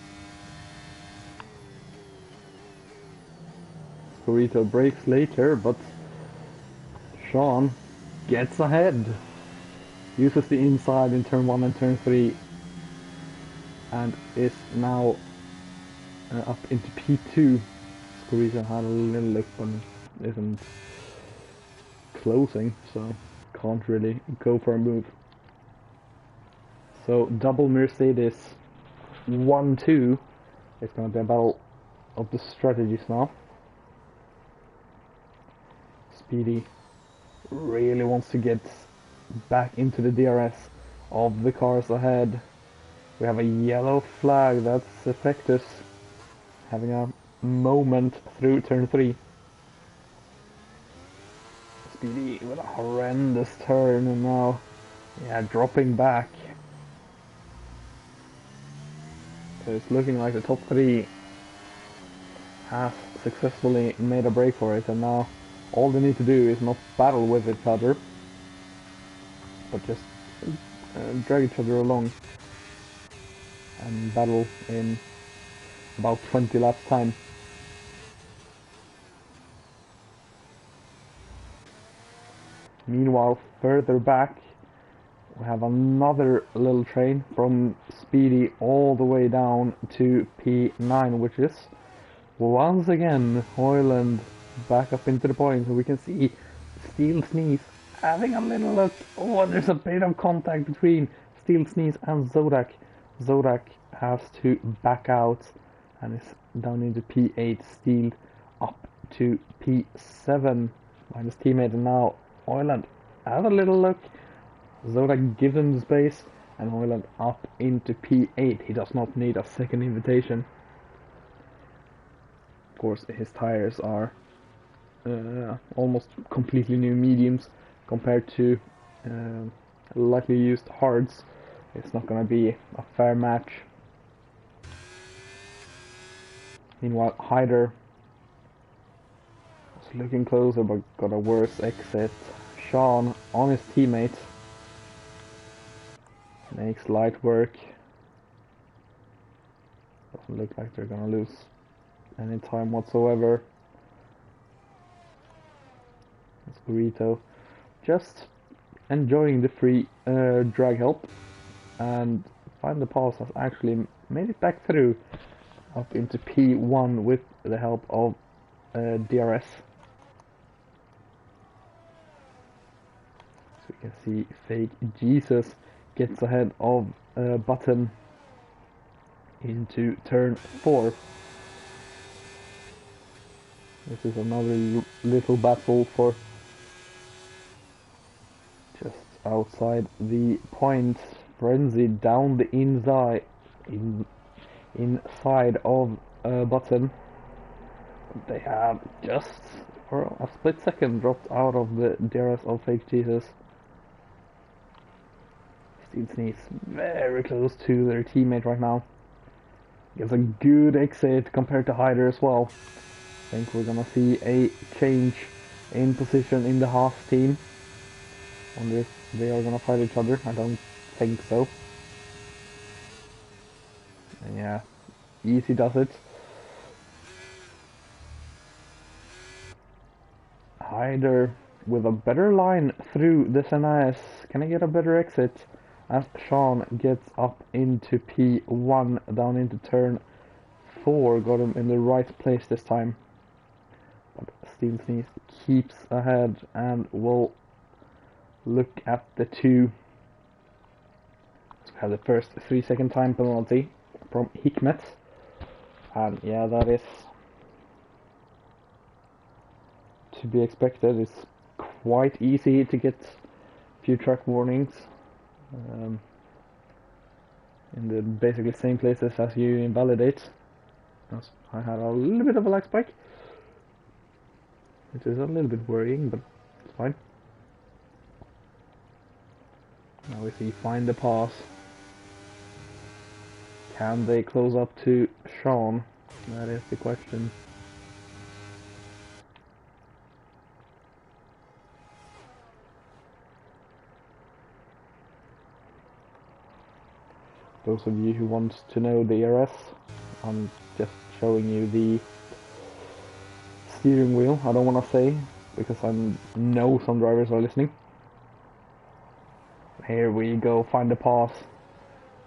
Scorito brakes later, but Sean gets ahead. Uses the inside in turn 1 and turn 3 and is now up into P2. Scorito had a little look but isn't closing, so can't really go for a move. So double Mercedes 1-2 is going to be a battle of the strategies now. Speedy really wants to get back into the DRS of the cars ahead. We have a yellow flag, that's Effectus having a moment through turn 3. Speedy with a horrendous turn and now, yeah, dropping back. So it's looking like the top 3 has successfully made a break for it, and now all they need to do is not battle with each other, but just drag each other along and battle in about 20 laps time. Meanwhile, further back we have another little train from Speedy all the way down to P9, which is once again Hoyland back up into the point, so we can see Steel Sneeze having a little look. Oh, there's a bit of contact between Steel Sneeze and Zodak. Zodak has to back out and is down into P8. Steel up to P7 by his teammate, and now Hoyland has a little look. Zodak gives him the space and Hoyland up into P8. He does not need a second invitation. Of course, his tires are almost completely new mediums compared to lightly used hards. It's not going to be a fair match. Meanwhile, Hyder was looking closer but got a worse exit. Sean on his teammate makes light work. Doesn't look like they're going to lose any time whatsoever. Scorito just enjoying the free drag help, and Find the Pulse has actually made it back through up into P1 with the help of DRS. You can see Fake Jesus gets ahead of Button into turn 4. This is another little battle for just outside the point. Frenzy down the inside of Button. They have just for a split second dropped out of the DRS of Fake Jesus. Steel Sneeze very close to their teammate right now. Gets a good exit compared to Hyder as well. I think we're gonna see a change in position in the Haas team. Wonder if they are gonna fight each other. I don't think so. And yeah, easy does it. Hyder with a better line through the Senais. Can I get a better exit? As Sean gets up into P1 down into turn 4. Got him in the right place this time. But Steel Sneeze keeps ahead and will look at the 2. So we have the first 3-second time penalty from Hikmet. And yeah, that is to be expected. It's quite easy to get few track warnings in the basically same places as you invalidate. I had a little bit of a lag spike, which is a little bit worrying, but it's fine. Now we see find the pass. Can they close up to Sean? That is the question. Those of you who want to know the ERS, I'm just showing you the steering wheel. I don't want to say, because I know some drivers are listening. Here we go, find the pass.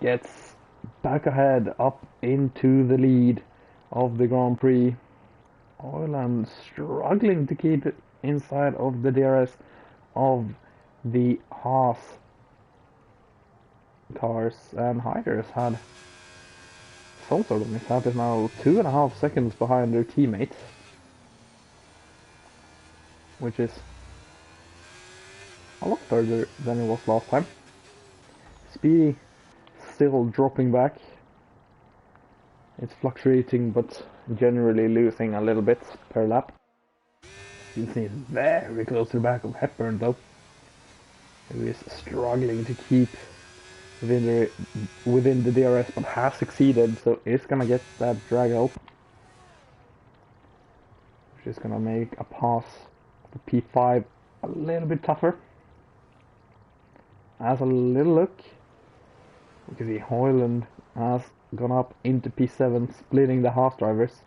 Gets back ahead, up into the lead of the Grand Prix. Oiland struggling to keep it inside of the DRS of the Haas cars, and Hyder's had some sort of mishap. Is now 2.5 seconds behind their teammates, which is a lot further than it was last time. Speedy still dropping back. It's fluctuating, but generally losing a little bit per lap. You can see it's very close to the back of Hepburn though, who is struggling to keep within the DRS, but has succeeded, so it's gonna get that drag out, which is gonna make a pass for P5 a little bit tougher. As a little look, we can see Hoyland has gone up into P7, splitting the Haas drivers.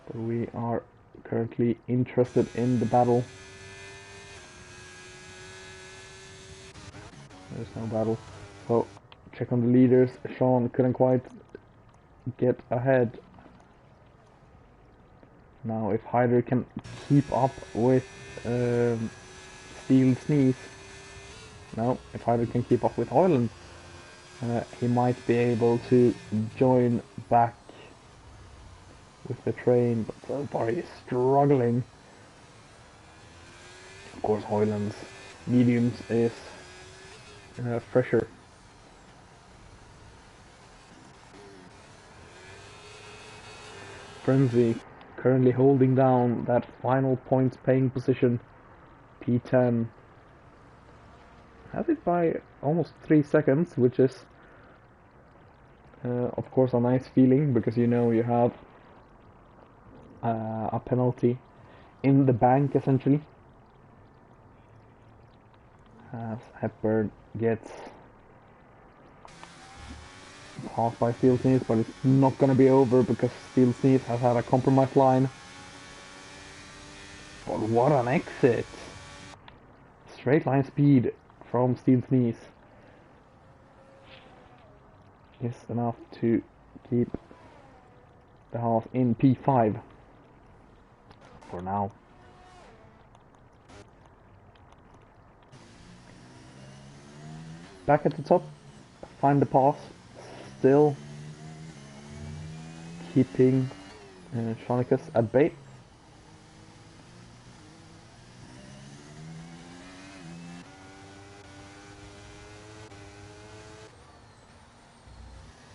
But we are currently interested in the battle. There's no battle. So, check on the leaders. Sean couldn't quite get ahead. Now, if Hyder can keep up with Steel Sneeze. No, if Hyder can keep up with Hoyland, he might be able to join back with the train. But so far he's struggling. Of course, Hoyland's mediums is fresher. Frenzy currently holding down that final points paying position. P10 has it by almost 3 seconds, which is of course a nice feeling, because you know you have a penalty in the bank essentially. As Hepburn gets passed by Steel Sneeze, but it's not going to be over because Steel Sneeze has had a compromised line. But what an exit! Straight line speed from Steel Sneeze is enough to keep the Haas in P5 for now. Back at the top, find the pass, still keeping Shonicus at bay.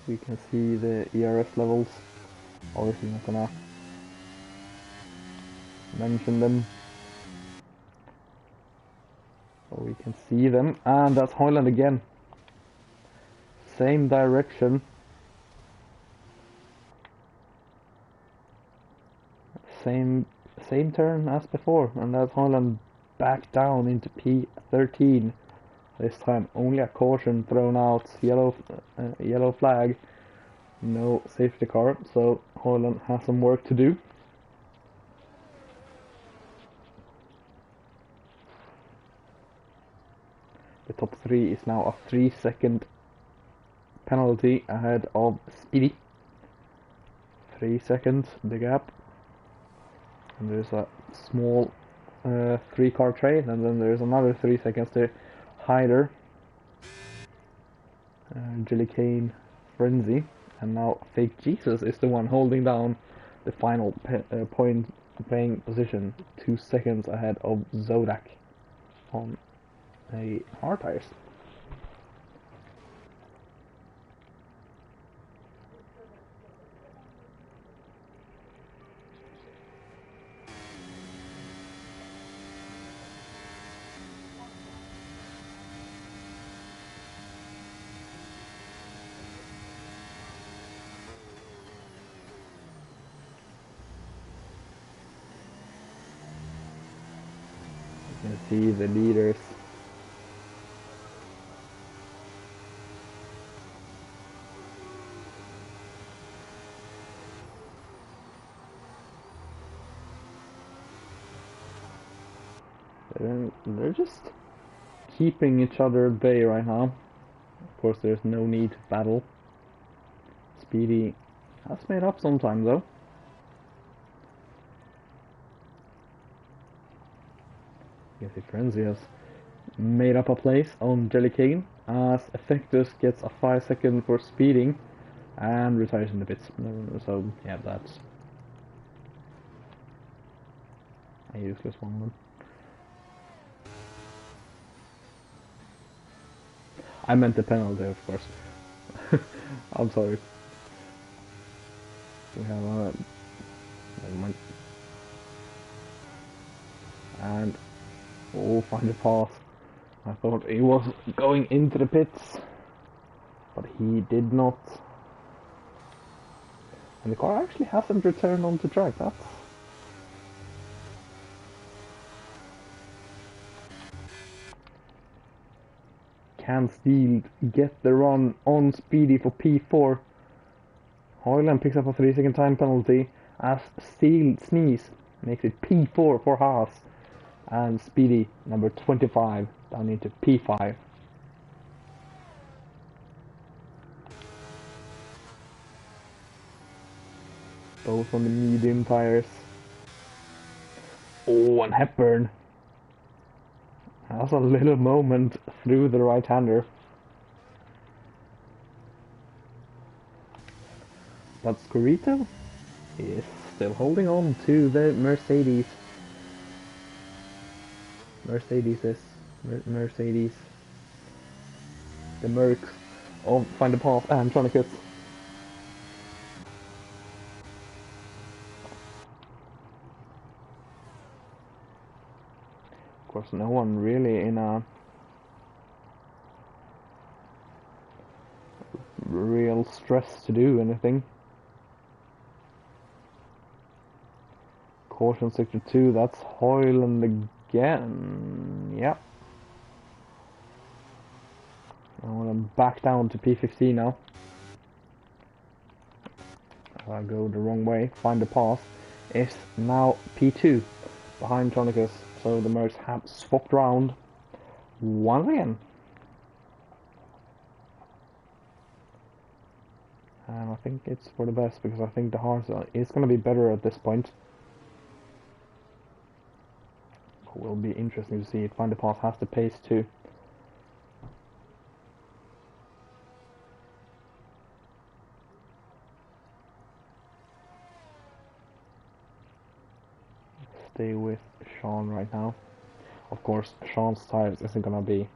We can see the ERS levels. Obviously not gonna mention them. So we can see them, and that's Hoyland again. Same direction. Same turn as before, and that's Hoyland back down into P13. This time only a caution thrown out, yellow flag, no safety car, so Hoyland has some work to do. The top 3 is now a 3-second penalty ahead of Speedy. 3 seconds, the gap. And there's a small 3-car train, and then there's another 3 seconds to Hyder, Jelly Cane, Frenzy, and now Fake Jesus is the one holding down the final point playing position, 2 seconds ahead of Zodak on a hard tires. You can see the leaders. They're just keeping each other at bay right now. Of course, there's no need to battle. Speedy has made up sometime though. I guess Frenzy has made up a place on Jelly Cane as Effectus gets a 5-second for speeding and retires in the pits. So yeah, that's a useless one then. I meant the penalty, of course. I'm sorry. We have never mind. And find a pass. I thought he was going into the pits, but he did not. And the car actually hasn't returned onto track. That's can Steele get the run on Speedy for P4. Hoyland picks up a 3-second time penalty as Steele sneeze makes it P4 for Haas, and Speedy number 25 down into P5. Both on the medium tires. Oh, and Hepburn has a little moment through the right-hander. But Scorito is still holding on to the Mercedes. The Mercs of Find a Path and Tronicus. Of course, no one really in a real stress to do anything. Caution sector 2, that's Hoyland again. Yep. I'm back down to P15 now. If I go the wrong way, find the path. It's now P2 behind Tronicus, so the Mercs have swapped round once again. And I think it's for the best, because I think the Hearts is going to be better at this point. Will be interesting to see if Find the Path has the pace too. stay with Sean right now. Of course, Sean's tires isn't gonna be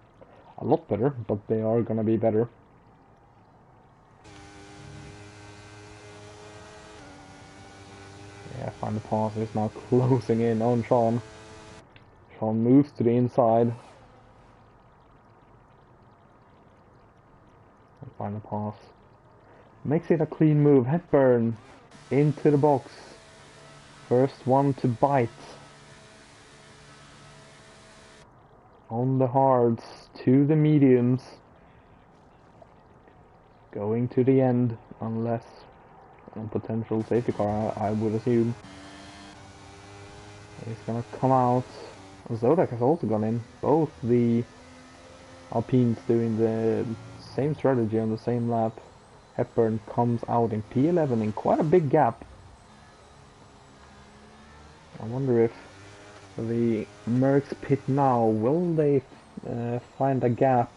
a lot better, but they are gonna be better. Yeah, Find the Pass is now closing in on Sean. Sean moves to the inside. And Find the Pass makes it a clean move. Hepburn into the box. First one to bite. On the hards to the mediums. Going to the end, unless a potential safety car, I would assume. He's gonna come out. Zodak has also gone in. Both the Alpines doing the same strategy on the same lap. Hepburn comes out in P11 in quite a big gap. I wonder if the Mercs pit now, will they find a gap?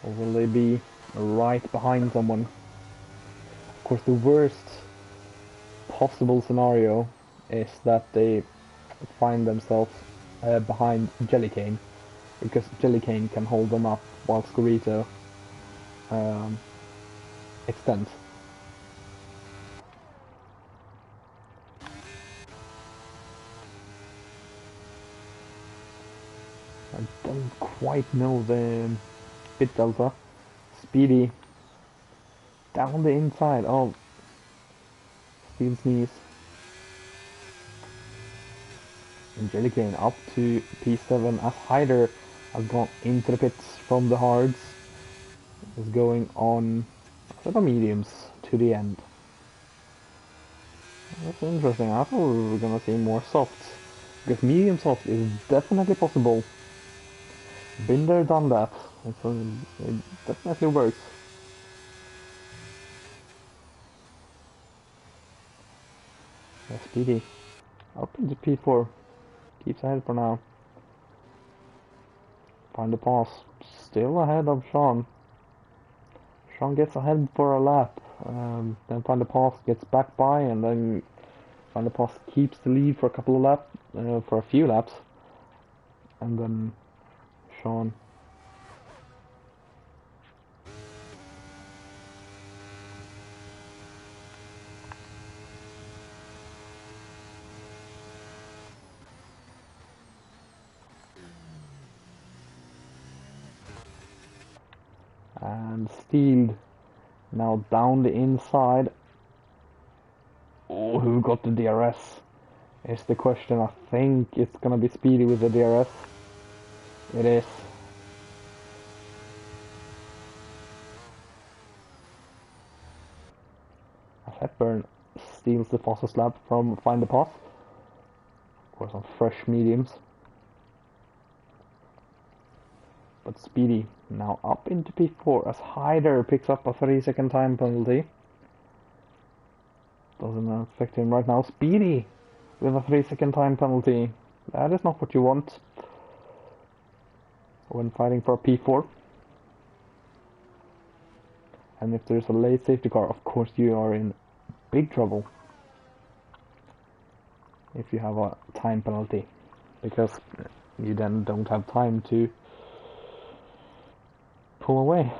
Or will they be right behind someone? Of course, the worst possible scenario is that they find themselves behind Jellycane, because Jellycane can hold them up while Scorito extends. I don't quite know the pit delta. Speedy down the inside. Oh, Steel Sneeze. And Jellycane up to P7 as Hyder has gone into the pits from the hards. Is going on the mediums to the end. That's interesting. I thought we were gonna see more softs, because medium soft is definitely possible. Been there, done that. It definitely works. Yeah, Speedy up into P4. Keeps ahead for now. Find the Pass. Still ahead of Sean. Sean gets ahead for a lap. Then Find the Pass gets back by, and then Find the Pass keeps the lead for a couple of laps, for a few laps, and then Sean. And Steeled now down the inside. Oh, who got the DRS? Is the question. I think it's gonna be Speedy with the DRS. It is. As Hepburn steals the fastest lap from Find the Path. Of course on fresh mediums. But Speedy now up into P4 as Hyder picks up a 3-second time penalty. Doesn't affect him right now. Speedy with a 3-second time penalty. That is not what you want when fighting for a P4. And if there's a late safety car, of course you are in big trouble if you have a time penalty, because you then don't have time to pull away.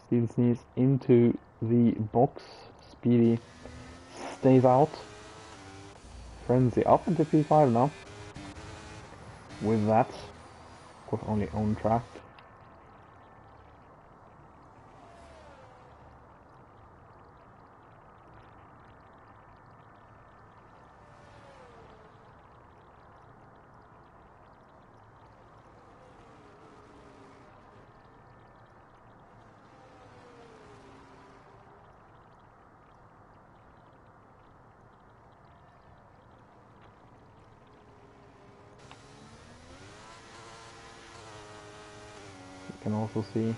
Steel Sneeze into the box. Speedy stays out. Frenzy up into P5 now. With that, of course, only on track. You can also see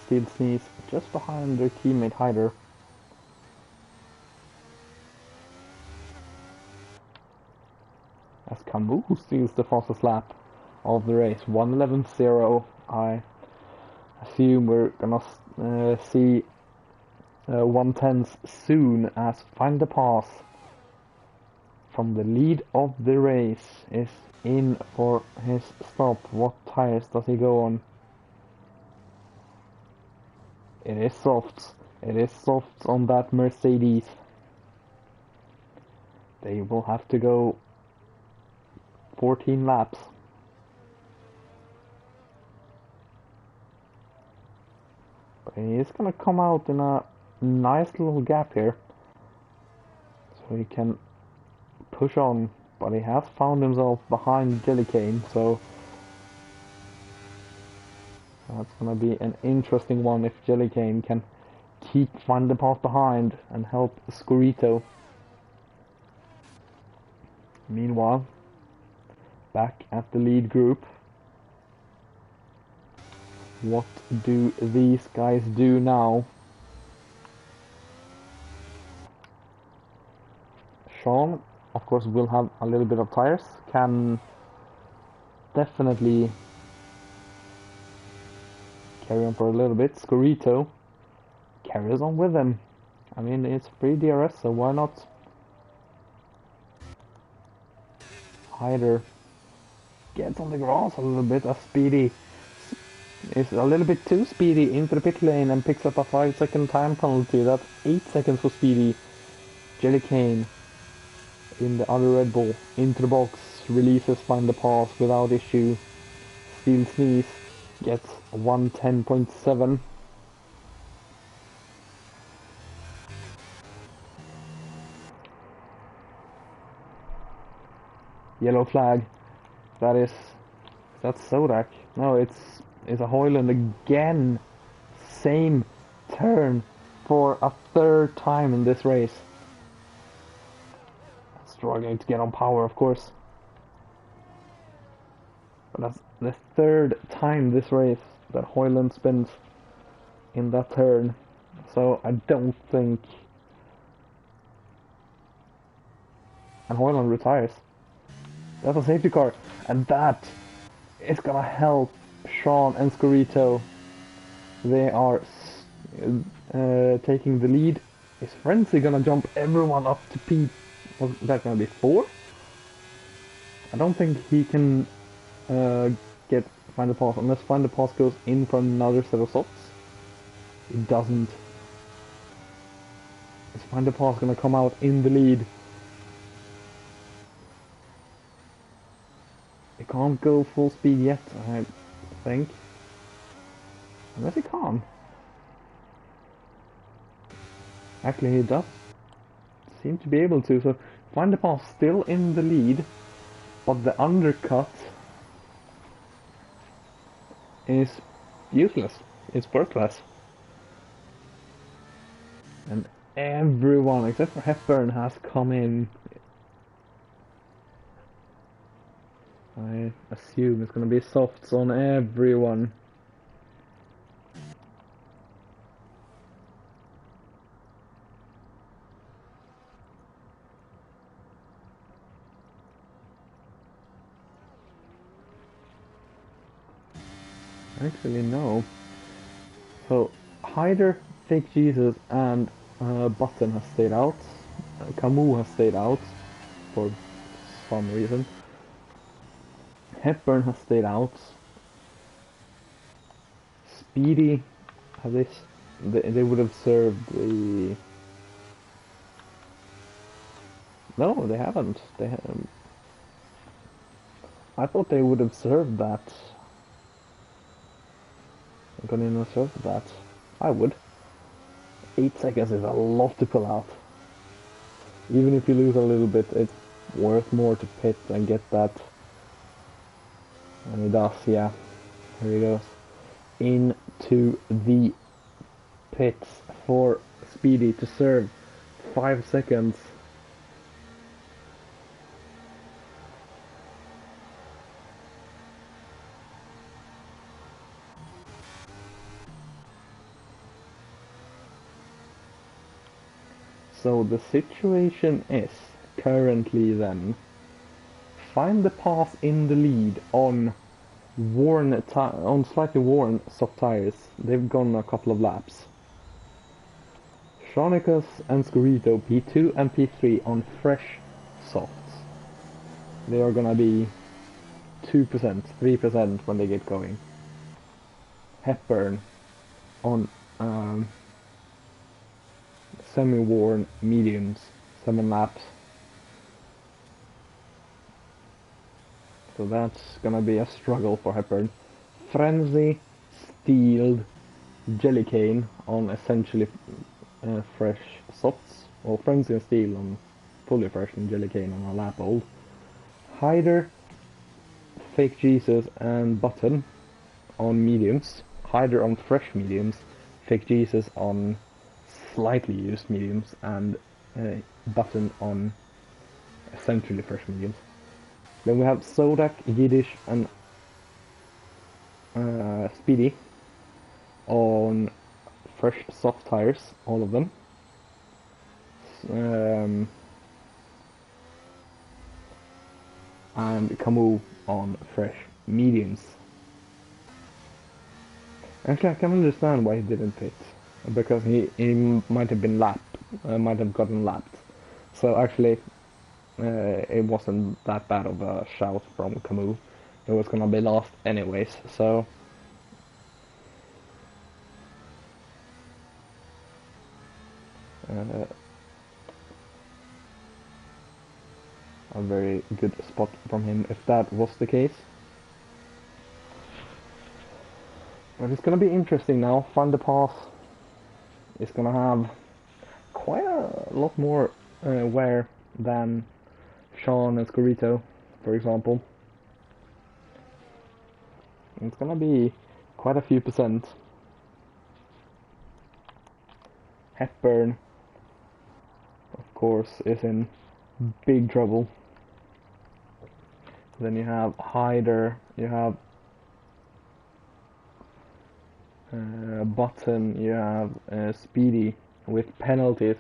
Steel Sneeze just behind their teammate Hyder. As Camus steals the fastest lap of the race. 1:11.0. I assume we're gonna see 1:10s soon, as Find the Pass from the lead of the race is in for his stop. What tires does he go on? It is softs. It is softs on that Mercedes. They will have to go 14 laps. But he is gonna come out in a nice little gap here, so he can push on. But he has found himself behind Jellycane, so that's gonna be an interesting one if Jellycane can keep Find the Path behind and help Scorito. Meanwhile, back at the lead group, what do these guys do now? Sean, of course, will have a little bit of tires, can definitely carry on for a little bit. Scorito carries on with him. I mean, it's free DRS, so why not? Hyder gets on the grass a little bit, as Speedy is a little bit too speedy into the pit lane and picks up a 5-second time penalty. That's 8 seconds for Speedy. Jellycane in the other Red Bull into the box, releases Find the Pass without issue. Steel Sneeze gets 1:10.7. Yellow flag. That's Sodak. No, it's a Hoyland again. Same turn for a third time in this race. Struggling to get on power, of course. But that's the third time this race that Hoyland spins in that turn. So I don't think... And Hoyland retires. That's a safety car. And that is gonna help Sean and Scorito. They are taking the lead. Is Frenzy gonna jump everyone up to P? Was that gonna be 4? I don't think he can get Find the Pass unless Find the Pass goes in for another set of softs. It doesn't. Is Find the Pass gonna come out in the lead? He can't go full speed yet, I think. Unless he can. Actually, he does seem to be able to, so Find the Path still in the lead, but the undercut is useless. It's worthless. And everyone, except for Hepburn, has come in. I assume it's going to be softs on everyone. Actually, no. So, Hyder, Fake Jesus, and Button has stayed out. Camus has stayed out for some reason. Hepburn has stayed out. Speedy, have they would have served the... No, they haven't. I thought they would have served that. I'm gonna serve that. I would. 8 seconds is a lot to pull out. Even if you lose a little bit, it's worth more to pit and get that. And he does, yeah. Here he goes. Into the pits for Speedy to serve 5 seconds. So the situation is currently then find the pass in the lead on on slightly worn soft tires. They've gone a couple of laps. Shonicus and Scorito P2 and P3 on fresh softs. They are gonna be 2%, 3% when they get going. Hepburn on semi-worn mediums, 7 laps. So that's gonna be a struggle for Hepburn. Frenzy, Steeled, Jellycane on essentially fresh softs. Well, Frenzy and Steel on fully fresh and Jellycane on a lap old. Hyder, Fake Jesus and Button on mediums. Hyder on fresh mediums. Fake Jesus on slightly used mediums. And Button on essentially fresh mediums. Then we have Sodak, Yiddish and Speedy on fresh soft tires, all of them. And Camus on fresh mediums. Actually, I can understand why he didn't pit, because he might have been lapped, might have gotten lapped. So actually, it wasn't that bad of a shout from Camus. It was gonna be lost anyways, so... a very good spot from him if that was the case. But it's gonna be interesting now. Find the pass is gonna have quite a lot more wear than Sean and Scorito, for example. It's gonna be quite a few percent. Hepburn, of course, is in big trouble. Then you have Hyder, you have Button, you have Speedy with penalties.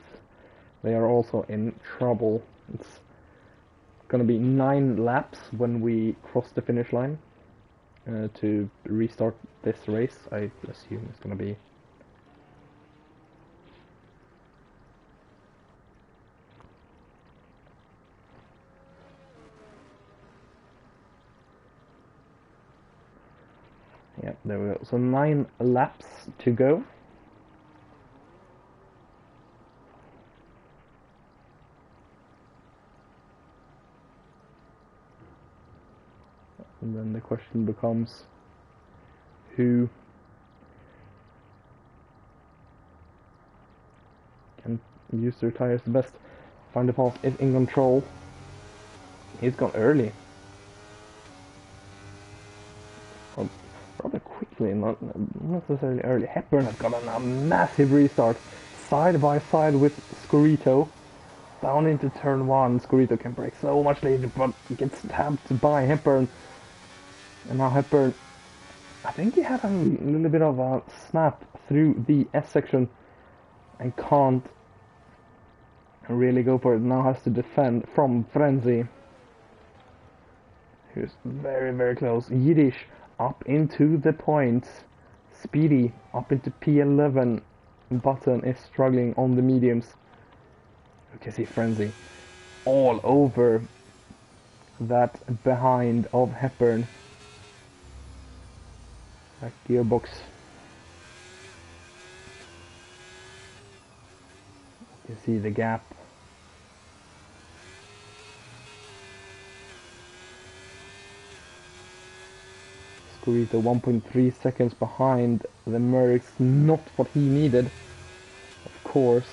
They are also in trouble. It's gonna be 9 laps when we cross the finish line to restart this race. I assume it's gonna be. Yeah, there we go. So 9 laps to go. And then the question becomes who can use their tires the best. Find the pass is in control. He's gone early. Rather quickly, not necessarily early. Hepburn has got a massive restart, side by side with Scorito, down into turn 1. Scorito can brake so much later, but gets tapped by Hepburn. And now Hepburn, I think he had a little bit of a snap through the S section and can't really go for it. Now has to defend from Frenzy, who's very, very close. Yiddish up into the points. Speedy up into P11. Button is struggling on the mediums. You can see Frenzy all over that behind of Hepburn. Back gearbox. You see the gap. Scorito 1.3 seconds behind the Mercs, not what he needed, of course.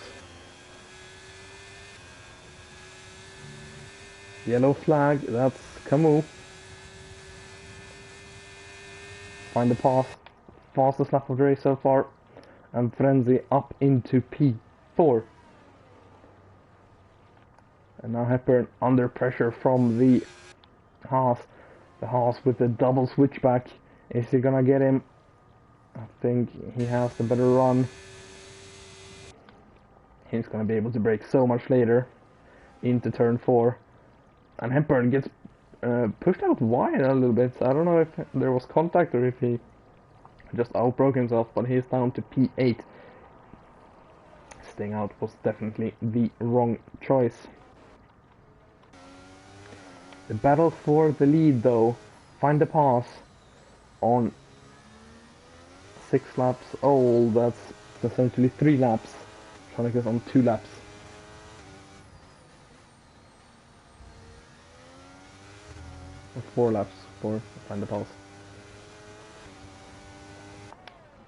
Yellow flag, that's Camus. Find the pass, fastest lap of the race so far, and Frenzy up into P4. And now Hepburn under pressure from the Haas. The Haas with the double switchback. Is he gonna get him? I think he has the better run. He's gonna be able to brake so much later into turn 4. And Hepburn gets pushed out wide a little bit. I don't know if there was contact or if he just outbroke himself, but he's down to P8. Staying out was definitely the wrong choice. The battle for the lead, though, find the pass on 6 laps old. That's essentially 3 laps. Trying to get on 2 laps. Or 4 laps for find the pass.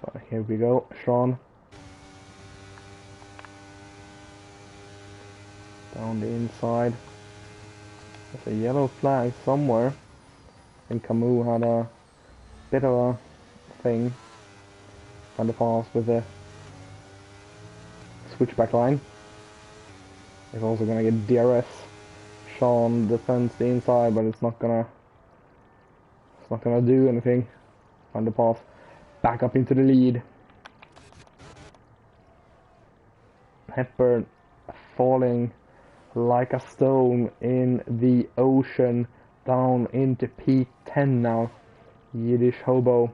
But here we go, Sean. Down the inside. There's a yellow flag somewhere. I think Camus had a bit of a thing. Find the pass with the switchback line. He's also gonna get DRS. Sean defends the inside, but it's not gonna do anything. Find the pass. Back up into the lead. Hepburn falling like a stone in the ocean, down into P10 now. Yiddish Hobo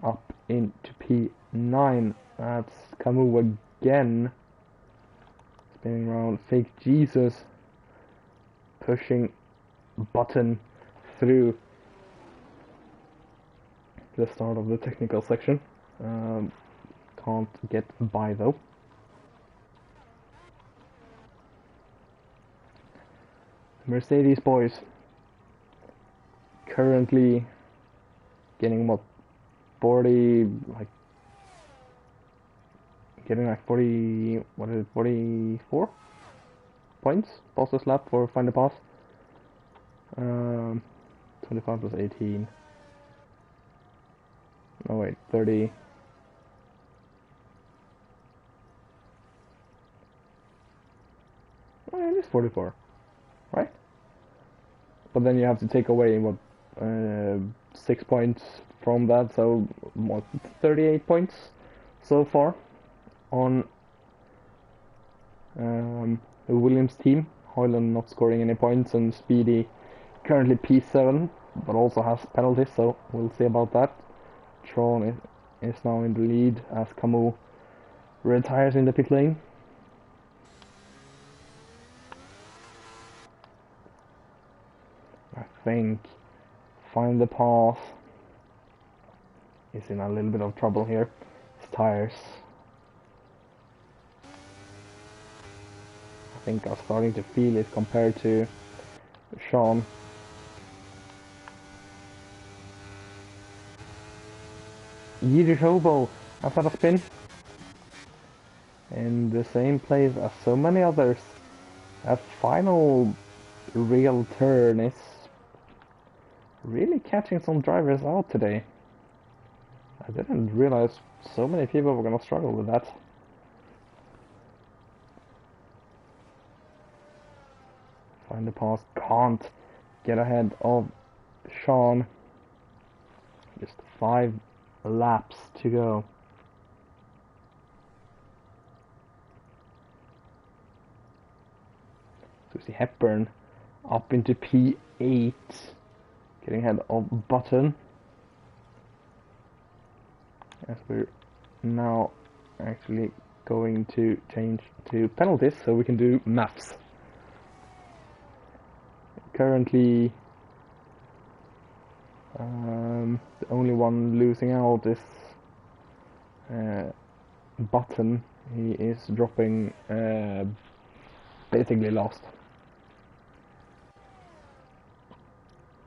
up into P9. That's Camus again. Spinning around. Fake Jesus pushing Button through the start of the technical section. Can't get by though. Mercedes boys currently getting what, 40, like getting like 40, what is it, 44 points fastest lap for find the pass. 25 plus 18. No wait, 30. Oh, it is 44, right? But then you have to take away what, 6 points from that, so what, 38 points so far on the Williams team. Hoyland not scoring any points, and Speedy currently P7, but also has penalties, so we'll see about that. Tron is now in the lead as Camus retires in the pit lane. I think find the pass is in a little bit of trouble here. His tires, I think, are starting to feel it compared to Sean. Yiddish Hobo has had a spin in the same place as so many others. That final real turn is really catching some drivers out today. I didn't realize so many people were gonna struggle with that. Find the pass, can't get ahead of Sean. Just 5 laps to go. So we see Hepburn up into P8, getting ahead of Button. As we're now actually going to change to penalties so we can do maths. Currently the only one losing out is Button. He is dropping basically last.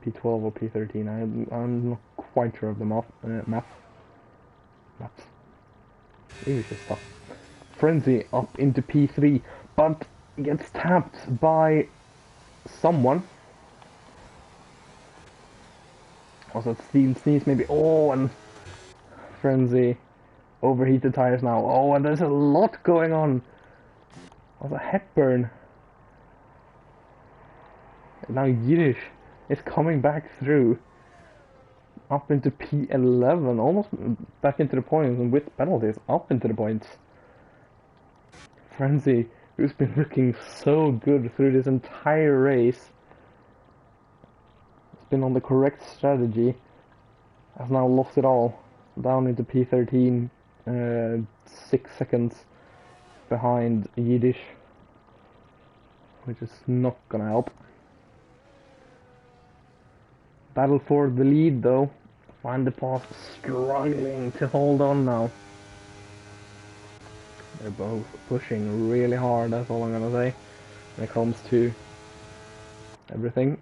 P12 or P13, I'm not quite sure of the maths. English is tough. Frenzy up into P3, but gets tapped by someone. Also, Steel Sneeze maybe. Oh, and Frenzy overheated tires now. Oh, and there's a lot going on. Also, Hepburn. And now Yiddish is coming back through. Up into P11, almost back into the points, and with penalties, up into the points. Frenzy, who's been looking so good through this entire race, been on the correct strategy has now lost it all. Down into P13, 6 seconds behind Yiddish, which is not gonna help. Battle for the lead though. Find the pass struggling to hold on now. They're both pushing really hard, that's all I'm gonna say, when it comes to everything.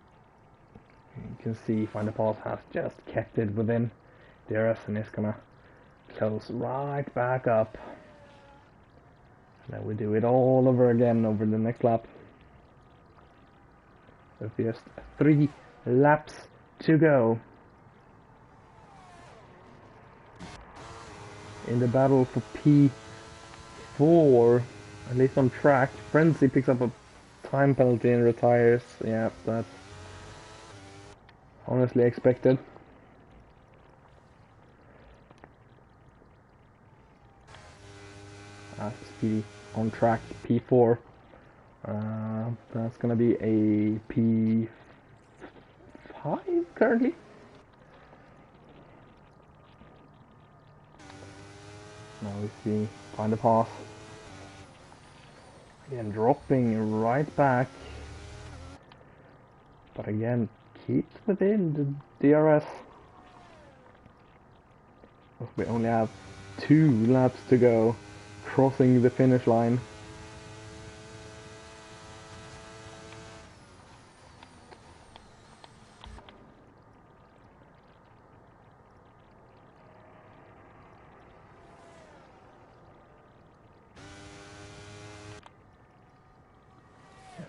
You can see Find the Pass has just kept it within DRS and is gonna close right back up. And then we do it all over again over the next lap. With just 3 laps to go. In the battle for P4, at least on track, Frenzy picks up a time penalty and retires. Yeah, that's honestly expected. Speedy on track P4. That's gonna be a P5 currently. Now we see Find a Pass. Again, dropping right back. But again, keeps within the DRS. We only have 2 laps to go, crossing the finish line.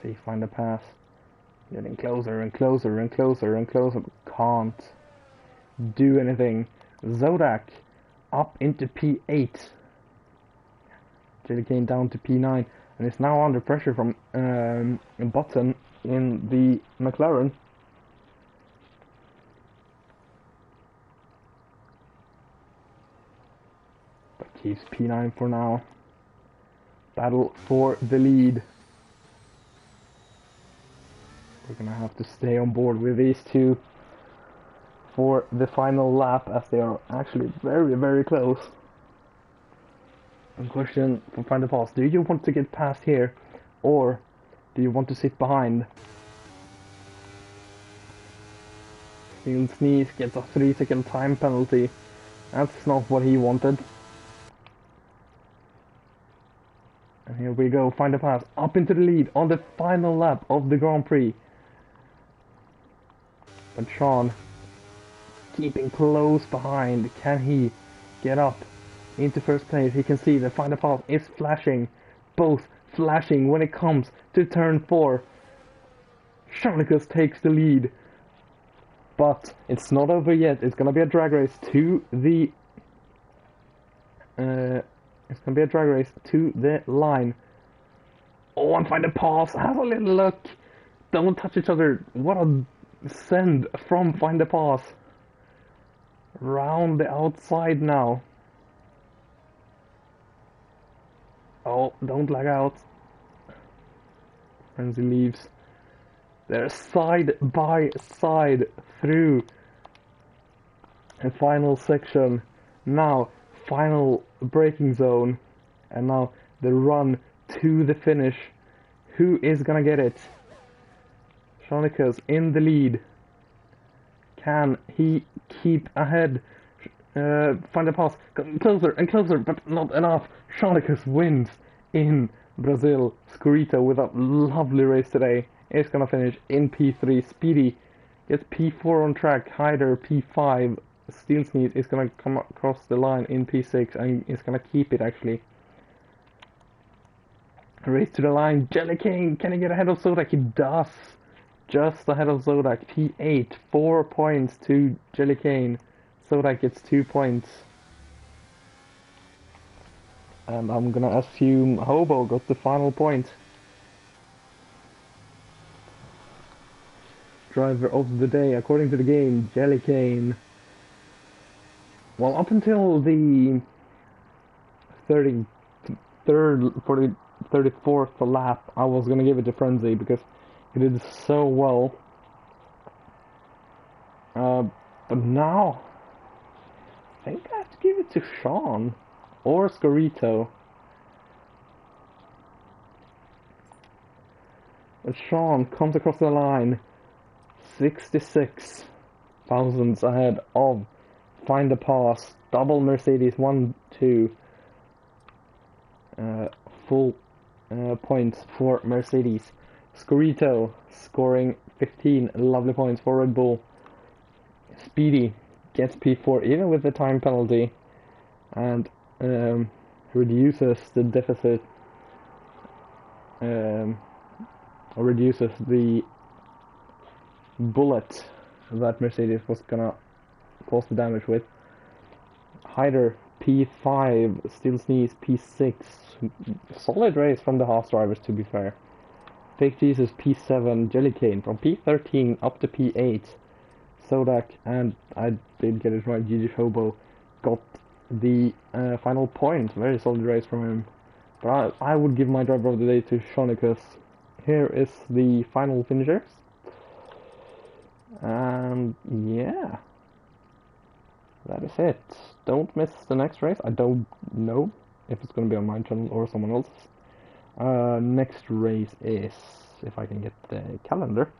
See, Find a Pass. Getting closer and closer and closer and closer. Can't do anything. Zodak up into P8. Jellycane down to P9. And it's now under pressure from Button in the McLaren. But keeps P9 for now. Battle for the lead. We're gonna have to stay on board with these two for the final lap, as they are actually very, very close. And question for Find the Pass: do you want to get past here, or do you want to sit behind? Steven Sneeze gets a 3-second time penalty. That's not what he wanted. And here we go, Find the Pass up into the lead on the final lap of the Grand Prix. But Sean, keeping close behind, can he get up into first place? He can see that Find the Pass is flashing, both flashing when it comes to turn 4. Sharnicus takes the lead, but it's not over yet. It's gonna be a drag race to the line. Oh, and Find the Pass has a little look. Don't touch each other. What a send from Find the Pass. Round the outside now. Oh, don't lag out. Frenzy leaves. They're side by side through the final section. Now, final braking zone. And now the run to the finish. Who is gonna get it? Sonica's in the lead. Can he keep ahead? Find a Pass. Closer and closer, but not enough. Sonica's wins in Brazil. Scorito with a lovely race today is gonna finish in P3. Speedy gets P4 on track. Hyder P5. Steel Sneeze is gonna come across the line in P6 and is gonna keep it actually. Race to the line. Jellycane, can he get ahead of Zodak? He does. Just ahead of Zodak. P8. 4 points to Jellycane. Zodak gets 2 points. And I'm gonna assume Hobo got the final point. Driver of the day, according to the game, Jellycane. Well, up until the 34th lap, I was gonna give it to Frenzy because he did so well. Uh, but now, I think I have to give it to Sean or Scorito. But Sean comes across the line 66 thousandths ahead of Find the Pass, double Mercedes 1 2, full points for Mercedes. Scorito scoring 15 lovely points for Red Bull. Speedy gets P4 even with the time penalty and reduces the deficit, or reduces the bullet that Mercedes was gonna cause the damage with. Hyder P5, Still Sneeze P6. Solid race from the Haas drivers, to be fair. Fake Jesus P7, Jellycane from P13 up to P8. Sodak, and I did get it right, Gigi Hobo got the final point. Very solid race from him. But I would give my driver of the day to Shonicus. Here is the final finishers. And yeah, that is it. Don't miss the next race. I don't know if it's going to be on my channel or someone else's. Next race is, if I can get the calendar,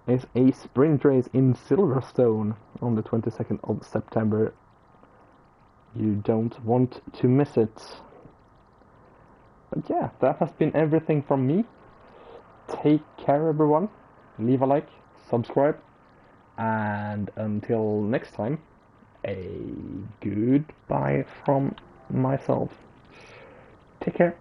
is a sprint race in Silverstone on the 22nd of September. You don't want to miss it. But yeah, that has been everything from me. Take care, everyone. Leave a like, subscribe, and until next time, a goodbye from myself. Take care.